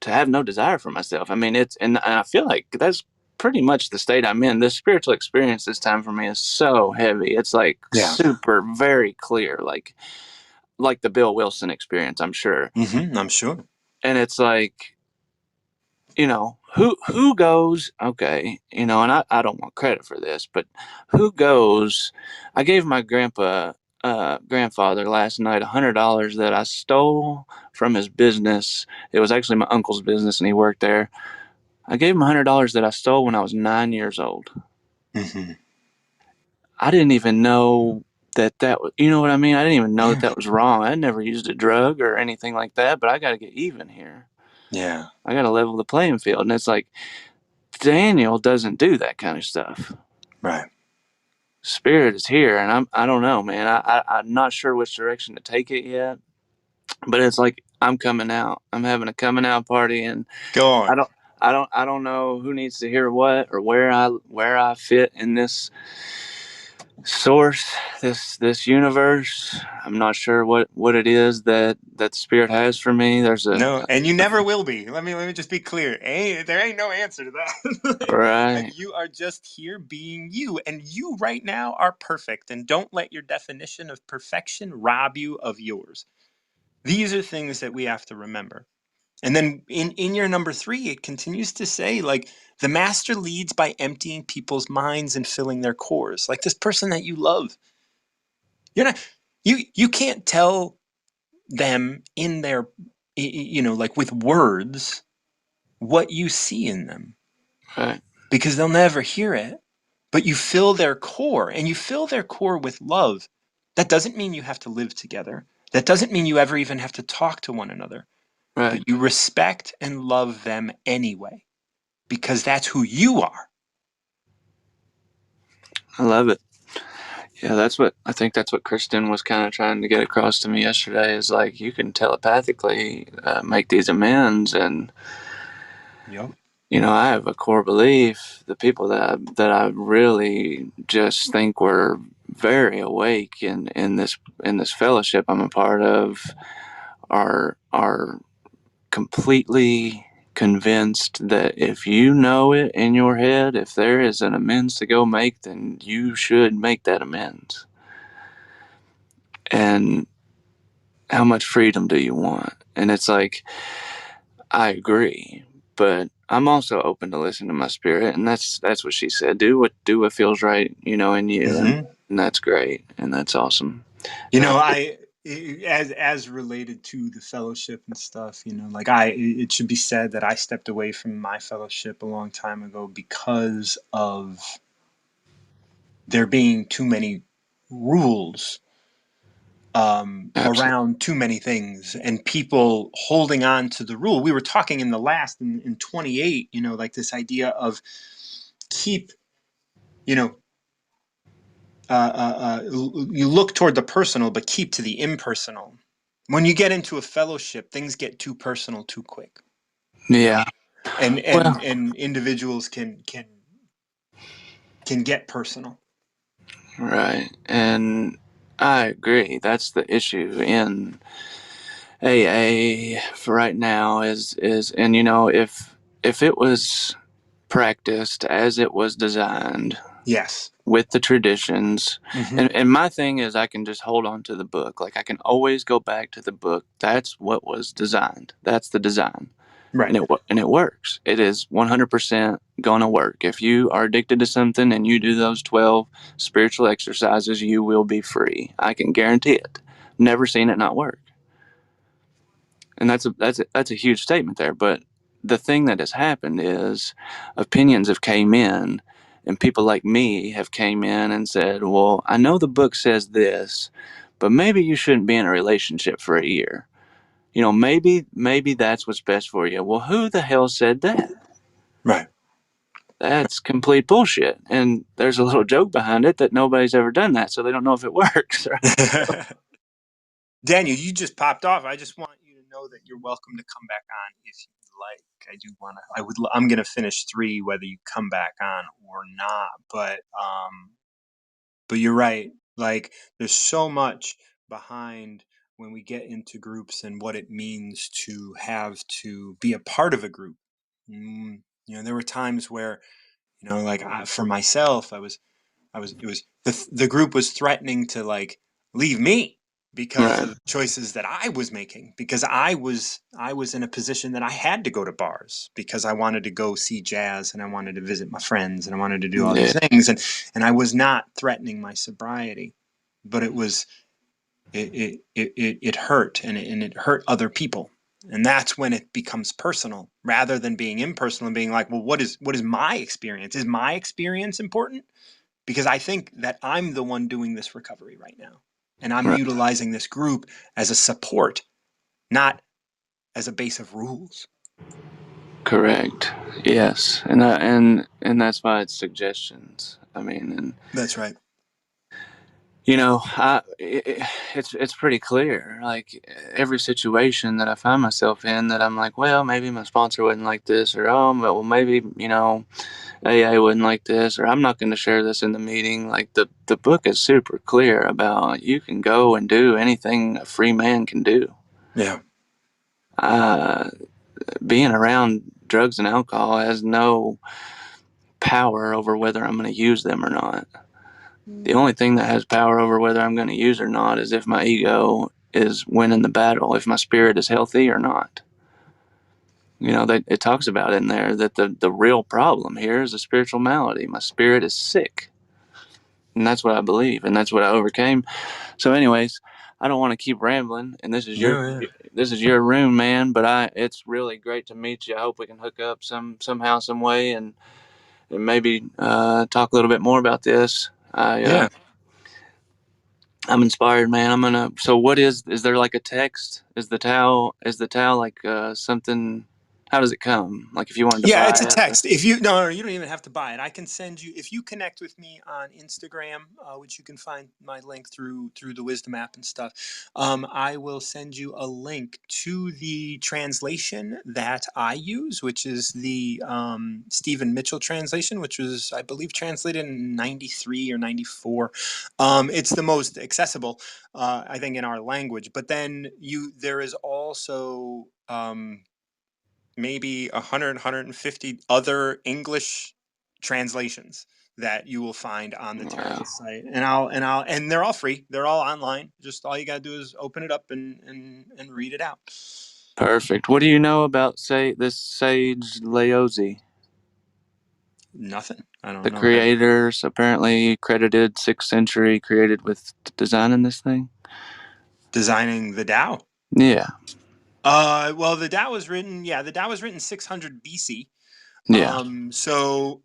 to have no desire for myself. I mean, and I feel like that's pretty much the state I'm in. This spiritual experience this time for me is so heavy. It's like Yeah. super, very clear, like the Bill Wilson experience, I'm sure. I'm sure. And it's like, who goes, okay, and I don't want credit for this, but who goes, I gave my grandfather last night $100 that I stole from his business. It was actually my uncle's business and he worked there. I gave him $100 that I stole when I was 9 years old. hmm I didn't even know that was, you know what I mean? I didn't even know Yeah. that was wrong. I never used a drug or anything like that, but I got to get even here. Yeah. I got to level the playing field. And it's like, Daniel doesn't do that kind of stuff. Right. Spirit is here, and I don't know, man. I'm not sure which direction to take it yet, but it's like I'm coming out. I'm having a coming out party, and Go I on. don't I don't know who needs to hear what or where I fit in this source, this universe. I'm not sure what it is that Spirit has for me. There's No, and you never will be. Let me just be clear. There ain't no answer to that. Like right, you are just here being you, and you right now are perfect. And don't let your definition of perfection rob you of yours. These are things that we have to remember. And then in your number 3, it continues to say, like, the master leads by emptying people's minds and filling their cores. Like this person that you love, you're not, you can't tell them in their, like with words, what you see in them, Right. because they'll never hear it. But you fill their core, and you fill their core with love. That doesn't mean you have to live together. That doesn't mean you ever even have to talk to one another. Right. But you respect and love them anyway, because that's who you are. I love it. Yeah, that's what Kristen was kind of trying to get across to me yesterday. Is like you can telepathically make these amends, and Yep. I have a core belief. The people that I really just think were very awake in this fellowship I'm a part of are completely convinced that if you know it in your head, if there is an amends to go make, then you should make that amends. And how much freedom do you want? And it's like, I agree, but I'm also open to listen to my spirit, and that's what she said. Do what feels right, in you, and, Mm-hmm. and that's great, and that's awesome. You Uh, know, I as related to the fellowship and stuff, like it should be said that I stepped away from my fellowship a long time ago because of there being too many rules absolutely. around too many things, and people holding on to the rule. We were talking in the last in 28, like this idea of keep, you know, you look toward the personal, but keep to the impersonal. When you get into a fellowship, things get too personal too quick, Yeah. and Well, individuals can get personal. right, and I agree. That's the issue in AA for right now is and if it was practiced as it was designed Yes. with the traditions. Mm-hmm. And my thing is I can just hold on to the book. Like I can always go back to the book. That's what was designed. That's the design. Right. And it works. It is 100% going to work. If you are addicted to something and you do those 12 spiritual exercises, you will be free. I can guarantee it. Never seen it not work. And that's a huge statement there, but the thing that has happened is opinions have came in, and people like me have came in and said, well, I know the book says this, but maybe you shouldn't be in a relationship for a year. Maybe that's what's best for you. Well, who the hell said that? Right. That's complete bullshit. And there's a little joke behind it that nobody's ever done that, so they don't know if it works, right? Daniel, you just popped off. I just want you to know that you're welcome to come back on if you'd like. I'm going to finish 3 whether you come back on or not, but you're right. Like there's so much behind when we get into groups and what it means to have to be a part of a group. There were times where, like for myself, it was the group was threatening to like leave me because Right. of choices that I was making, because I was in a position that I had to go to bars because I wanted to go see jazz and I wanted to visit my friends and I wanted to do all Yeah. these things, and I was not threatening my sobriety, but it hurt, and it hurt other people. And that's when it becomes personal rather than being impersonal and being like, well, what is my experience? Is my experience important? Because I think that I'm the one doing this recovery right now. And I'm Right. utilizing this group as a support, not as a base of rules. Correct. Yes, and that's why it's suggestions. I mean, and That's right. it's pretty clear. Like every situation that I find myself in, that I'm like, well, maybe my sponsor wouldn't like this, or well, maybe AA wouldn't like this, or I'm not going to share this in the meeting. Like the book is super clear about you can go and do anything a free man can do. Yeah. Uh, Being around drugs and alcohol has no power over whether I'm going to use them or not. The only thing that has power over whether I'm going to use or not is if my ego is winning the battle, if my spirit is healthy or not. it talks about in there that the real problem here is a spiritual malady. My spirit is sick, and that's what I believe, and that's what I overcame. So, anyways, I don't want to keep rambling, and Yeah. this is your room, man. But it's really great to meet you. I hope we can hook up somehow, some way, and maybe talk a little bit more about this. Yeah. I'm inspired, man. I'm gonna. So, what is there like a text? Is the towel like something? How does it come? Like if you wanted to Yeah, buy it's a it? text. If you no, no, you don't even have to buy it. I can send you if you connect with me on Instagram, which you can find my link through the Wisdom app and stuff. I will send you a link to the translation that I use, which is the Stephen Mitchell translation, which was I believe translated in '93 or '94. It's the most accessible, I think, in our language. But then there is also maybe 100, 150 other English translations that you will find on the Wow, Terrible site. And they're all free. They're all online. Just all you got to do is open it up and read it out. perfect. What do you know about say this Sage Laozi? Nothing. I don't The know him. creators apparently credited 6th century created with designing this thing. Designing the Tao. Yeah, Well, the Tao was written. Yeah, the Tao was written 600 BC. yeah. So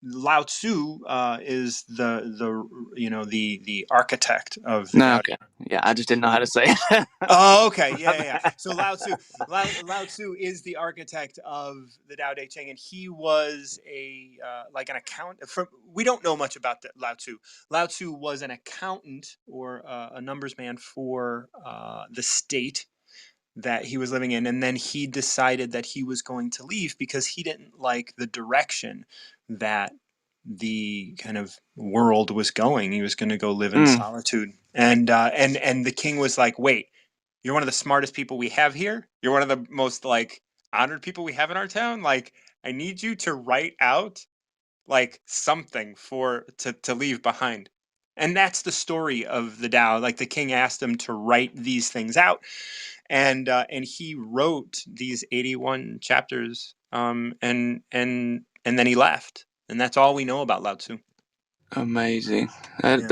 Lao Tzu is the architect of the No, Tao. okay. Yeah, I just didn't know how to say it. Oh, okay. My Yeah, yeah, yeah. bad. So Lao Tzu is the architect of the Tao Te Ching, and he was like an accountant. We don't know much about Lao Tzu. Lao Tzu was an accountant or a numbers man for the state that he was living in, and then he decided that he was going to leave because he didn't like the direction that the kind of world was going. He was going to go live in Mm, solitude, and the king was like, "Wait, you're one of the smartest people we have here. You're one of the most like honored people we have in our town. Like, I need you to write out like something to leave behind." And that's the story of the Tao. Like the king asked him to write these things out, and he wrote these 81 chapters, and then he left, and that's all we know about Lao Tzu. amazing. Yeah.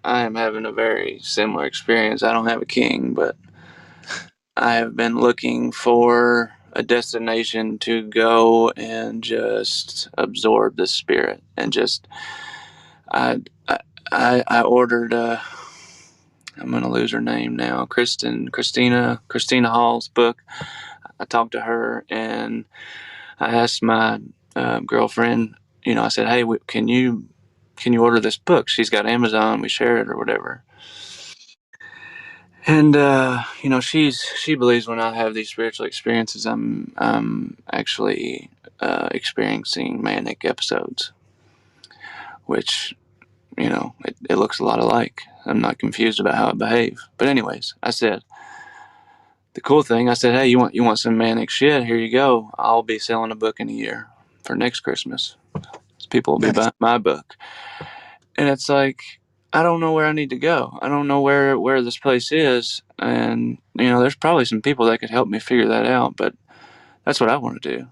I am having a very similar experience. I don't have a king, but I have been looking for a destination to go and just absorb the spirit and just I I ordered I'm gonna lose her name now. Christina Hall's book. I talked to her and I asked my girlfriend. I said, "Hey, can you order this book? She's got Amazon. We share it or whatever." And she believes when I have these spiritual experiences, I'm actually experiencing manic episodes, which it looks a lot alike. I'm not confused about how it behaves. But anyways, I said the cool thing. I said, "Hey, you want some manic shit? Here you go. I'll be selling a book in a year for next Christmas. People will be Nice. buying my book." And it's like I don't know where I need to go. I don't know where this place is, and there's probably some people that could help me figure that out. But that's what I want to do.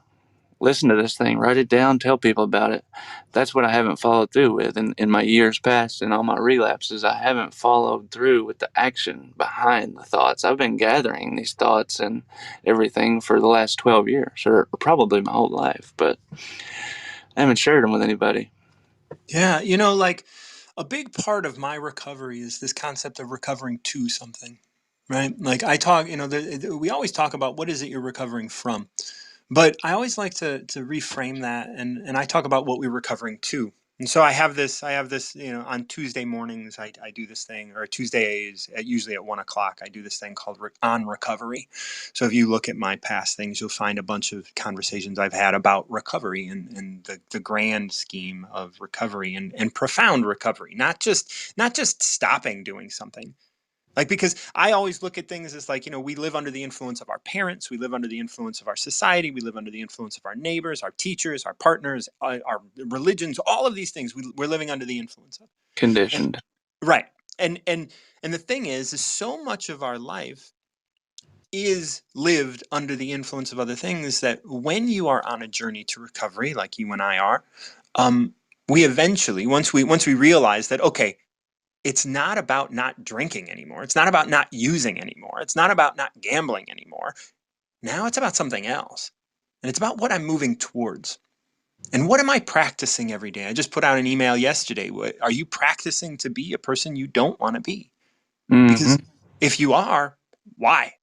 Listen to this thing, write it down, tell people about it. That's what I haven't followed through with in my years past and all my relapses. I haven't followed through with the action behind the thoughts. I've been gathering these thoughts and everything for the last 12 years, or probably my whole life, but I haven't shared them with anybody. Yeah, like a big part of my recovery is this concept of recovering to something, right? Like I talk, we always talk about what is it you're recovering from. But I always like to reframe that, and I talk about what we're recovering to. And so I have this, on Tuesday mornings I do this thing, or Tuesdays usually at 1 o'clock I do this thing called on recovery. So if you look at my past things, you'll find a bunch of conversations I've had about recovery and the grand scheme of recovery and profound recovery, not just stopping doing something. Like, because I always look at things as like, we live under the influence of our parents, we live under the influence of our society, we live under the influence of our neighbors, our teachers, our partners, our religions, all of these things we're living under the influence of. And Conditioned. right. And the thing is so much of our life is lived under the influence of other things, that when you are on a journey to recovery, like you and I are, we eventually, once we realize that, okay, it's not about not drinking anymore. It's not about not using anymore. It's not about not gambling anymore. Now it's about something else. And it's about what I'm moving towards. And what am I practicing every day? I just put out an email yesterday. Are you practicing to be a person you don't want to be? Mm-hmm. Because if you are, why?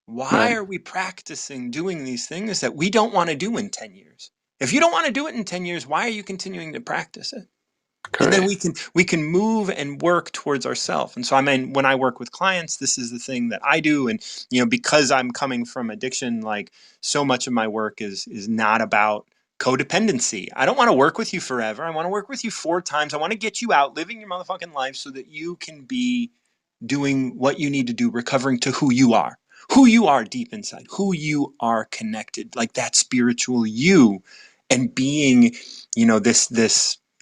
Why Right. are we practicing doing these things that we don't want to do in 10 years? If you don't want to do it in 10 years, why are you continuing to practice it? And then Correct. we can move and work towards ourselves. And so, I mean, when I work with clients, this is the thing that I do. And because I'm coming from addiction, like, so much of my work is not about codependency. I don't want to work with you forever. I want to work with you 4 times. I want to get you out living your motherfucking life so that you can be doing what you need to do, recovering to who you are deep inside, who you are connected, like that spiritual you, and being,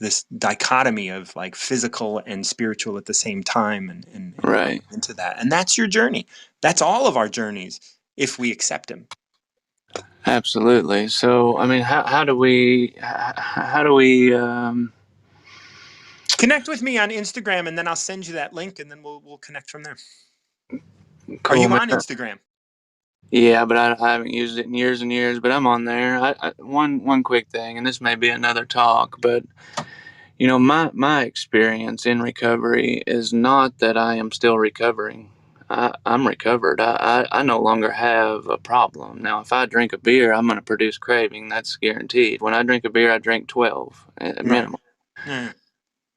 this dichotomy of like physical and spiritual at the same time, and growing Right. into that. And that's your journey. That's all of our journeys if we accept him. Absolutely. So, I mean, how do we Connect with me on Instagram, and then I'll send you that link, and then we'll connect from there. Are cool, you man? on Instagram? Yeah, but I haven't used it in years and years. But I'm on there. One quick thing, and this may be another talk, but my experience in recovery is not that I am still recovering. I'm recovered. I no longer have a problem. Now, if I drink a beer, I'm going to produce craving. That's guaranteed. When I drink a beer, I drink 12 at Right. minimum. Yeah.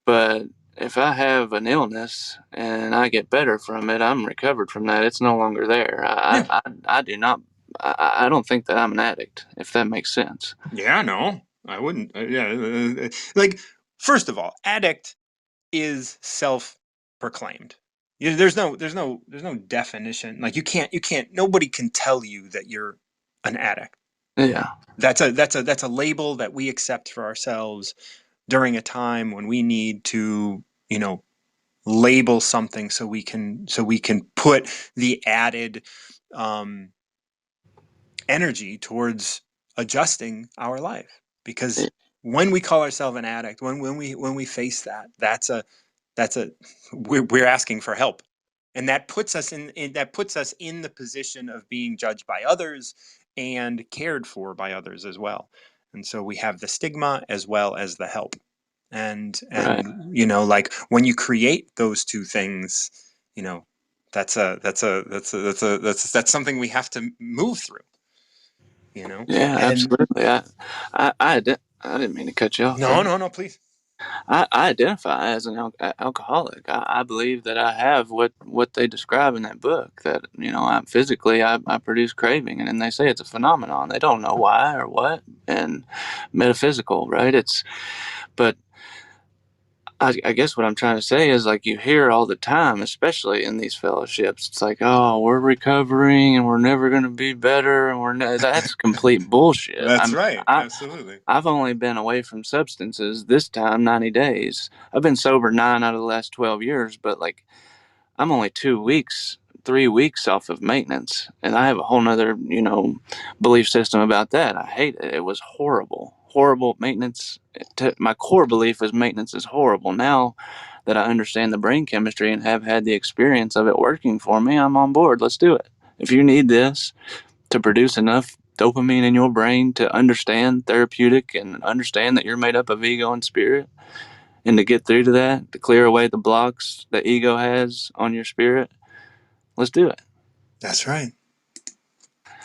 But if I have an illness and I get better from it, I'm recovered from that. It's no longer there. Yeah. I do not. I don't think that I'm an addict, if that makes sense. Yeah, no, I wouldn't. Yeah, like, first of all, addict is self-proclaimed. There's no definition. Like, you can't. Nobody can tell you that you're an addict. Yeah. That's a label that we accept for ourselves during a time when we need to, label something so we can put the added um, energy towards adjusting our life. Because when we call ourselves an addict, when we face that, that's a we're asking for help, and that puts us in the position of being judged by others and cared for by others as well. And so we have the stigma as well as the help. and Right. and like, when you create those two things, you know that's something we have to move through. Yeah, And absolutely. I didn't mean to cut you off, no, bro. no, no, please. I identify as an alcoholic. I believe that I have what they describe in that book. That I'm physically, I produce craving, and then they say it's a phenomenon. They don't know why or what, and metaphysical, right? But I guess what I'm trying to say is, like, you hear all the time, especially in these fellowships. It's like, oh, we're recovering and we're never going to be better, and that's complete bullshit. I That's mean, right. I Absolutely. I've only been away from substances this time 90 days. I've been sober 9 out of the last 12 years, but like, I'm only 2 weeks, 3 weeks off of maintenance. And I have a whole nother, belief system about that. I hate it. It was horrible. Horrible maintenance. My core belief is maintenance is horrible. Now that I understand the brain chemistry and have had the experience of it working for me, I'm on board. Let's do it. If you need this to produce enough dopamine in your brain to understand therapeutic and understand that you're made up of ego and spirit, and to get through to that, to clear away the blocks that ego has on your spirit, let's do it. That's right.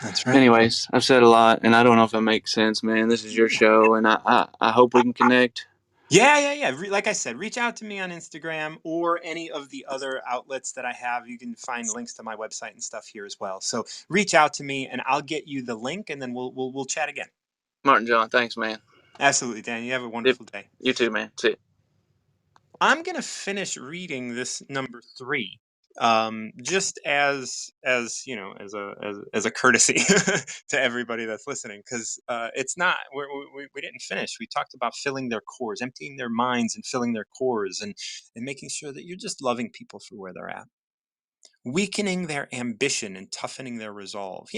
That's right. Anyways, I've said a lot, and I don't know if it makes sense, man. This is your show, and I hope we can connect. Yeah, yeah, yeah. Like I said, reach out to me on Instagram or any of the other outlets that I have. You can find links to my website and stuff here as well. So reach out to me, and I'll get you the link, and then we'll chat again. Martin John, thanks, man. Absolutely, Dan. You have a Yep. wonderful day. You too, man. See ya. I'm gonna finish reading this number 3, just as a courtesy to everybody that's listening, because it's not we didn't finish. We talked about filling their cores, emptying their minds, and filling their cores, and making sure that you're just loving people for where they're at. weakening their ambition and toughening their resolve.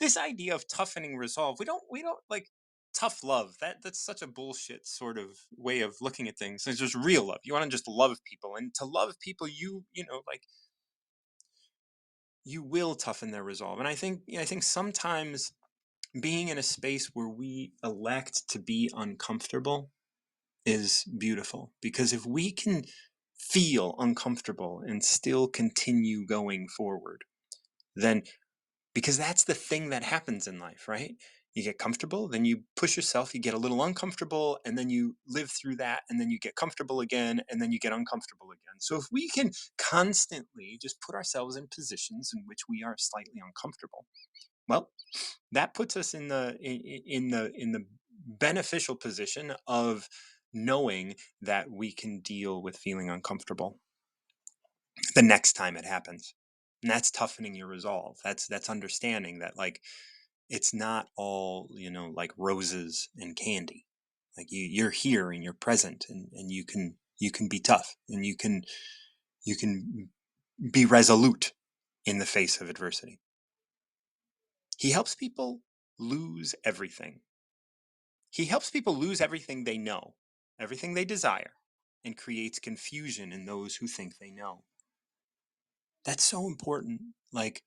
This idea of toughening resolve, we don't like tough love. That's such a bullshit sort of way of looking at things. It's just real love. You want to just love people, and to love people, like you will toughen their resolve. And I think sometimes being in a space where we elect to be uncomfortable is beautiful, because if we can feel uncomfortable and still continue going forward, then, because that's the thing that happens in life, right? You get comfortable, then you push yourself, you get a little uncomfortable, and then you live through that, and then you get comfortable again, and then you get uncomfortable again. So if we can constantly just put ourselves in positions in which we are slightly uncomfortable, well, that puts us in the beneficial position of knowing that we can deal with feeling uncomfortable the next time it happens. And that's toughening your resolve. That's understanding that, like, it's not all, like roses and candy. Like, you're here and you're present, and you can be tough, and you can be resolute in the face of adversity. He helps people lose everything. He helps people lose everything they know, everything they desire, and creates confusion in those who think they know. That's so important. Like,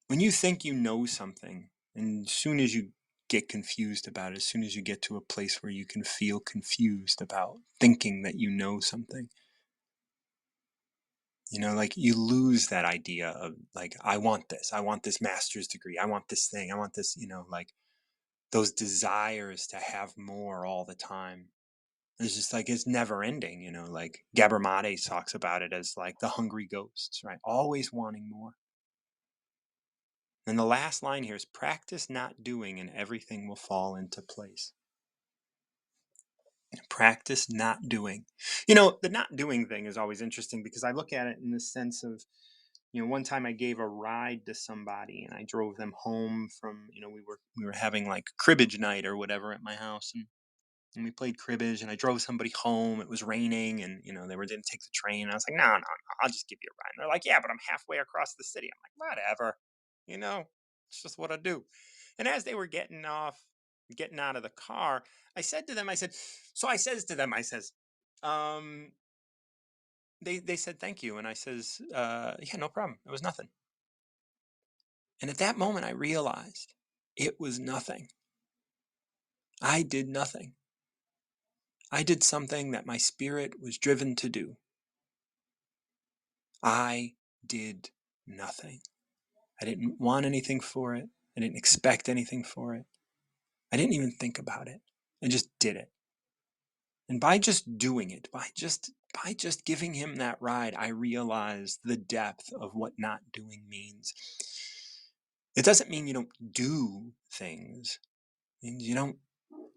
when you think you know something, and as soon as you get confused about it, as soon as you get to a place where you can feel confused about thinking that you know something, like, you lose that idea of, like, I want this master's degree, I want this thing, I want this, like, those desires to have more all the time. It's just like, it's never ending, like Gabor talks about it as like the hungry ghosts, right? Always wanting more. And the last line here is, practice not doing and everything will fall into place. Practice not doing. The not doing thing is always interesting, because I look at it in the sense of, one time I gave a ride to somebody and I drove them home from, we were having like cribbage night or whatever at my house, and we played cribbage, and I drove somebody home. It was raining, and they didn't take the train. I was like, no, no, no, I'll just give you a ride. And they're like, yeah, but I'm halfway across the city. I'm like, whatever, it's just what I do. And as they were getting out of the car, I said to them, I says, they said thank you, and I says, yeah, no problem. It was nothing. And at that moment, I realized it was nothing. I did nothing. I did something that my spirit was driven to do. I did nothing. I didn't want anything for it. I didn't expect anything for it. I didn't even think about it. I just did it. And by just doing it, by just giving him that ride, I realized the depth of what not doing means. It doesn't mean you don't do things. It means you don't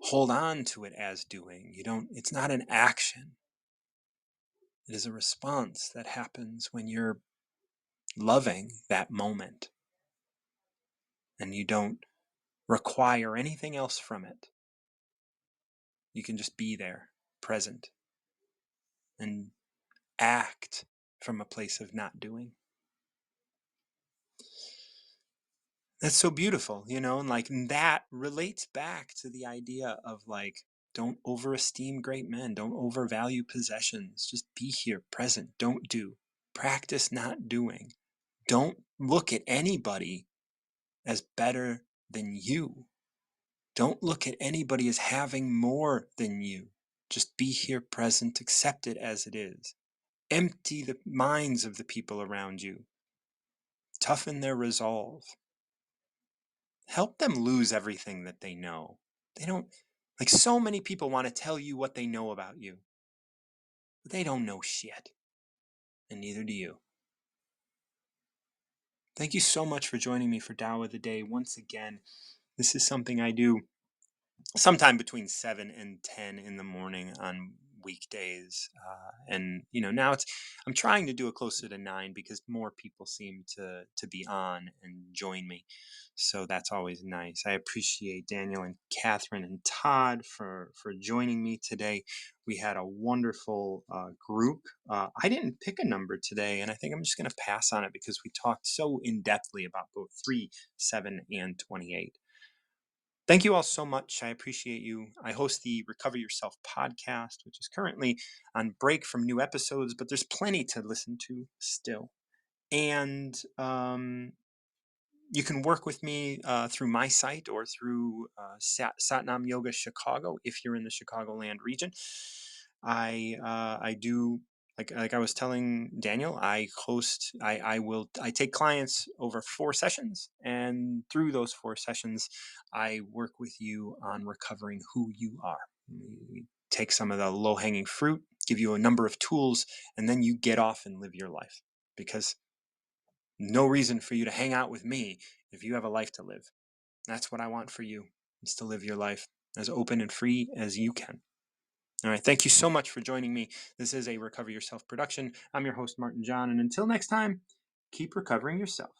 hold on to it as doing. It's not an action. It is a response that happens when you're loving that moment, and you don't require anything else from it. You can just be there, present, and act from a place of not doing. That's so beautiful, and like, that relates back to the idea of, like, don't overesteem great men, don't overvalue possessions. Just be here, present, don't do. Practice not doing. Don't look at anybody as better than you. Don't look at anybody as having more than you. Just be here, present, accept it as it is. Empty the minds of the people around you. Toughen their resolve. Help them lose everything that they know. They don't, like, so many people want to tell you what they know about you, but they don't know shit. And neither do you. Thank you so much for joining me for Tao of the Day. Once again, this is something I do sometime between 7 and 10 in the morning on weekdays. And now I'm trying to do it closer to 9 because more people seem to be on and join me. So that's always nice. I appreciate Daniel and Catherine and Todd for joining me today. We had a wonderful group. I didn't pick a number today, and I think I'm just going to pass on it because we talked so in-depthly about both 3, 7, and 28. Thank you all so much. I appreciate you. I host the Recover Yourself podcast, which is currently on break from new episodes, but there's plenty to listen to still. And you can work with me through my site or through Satnam Yoga Chicago if you're in the Chicagoland region. I do, like I was telling Daniel, I take clients over 4 sessions, and through those 4 sessions I work with you on recovering who you are. We take some of the low-hanging fruit, give you a number of tools, and then you get off and live your life, because no reason for you to hang out with me if you have a life to live. That's what I want for you, is to live your life as open and free as you can. All right. Thank you so much for joining me. This is a Recover Yourself production. I'm your host, Martin John. And until next time, keep recovering yourself.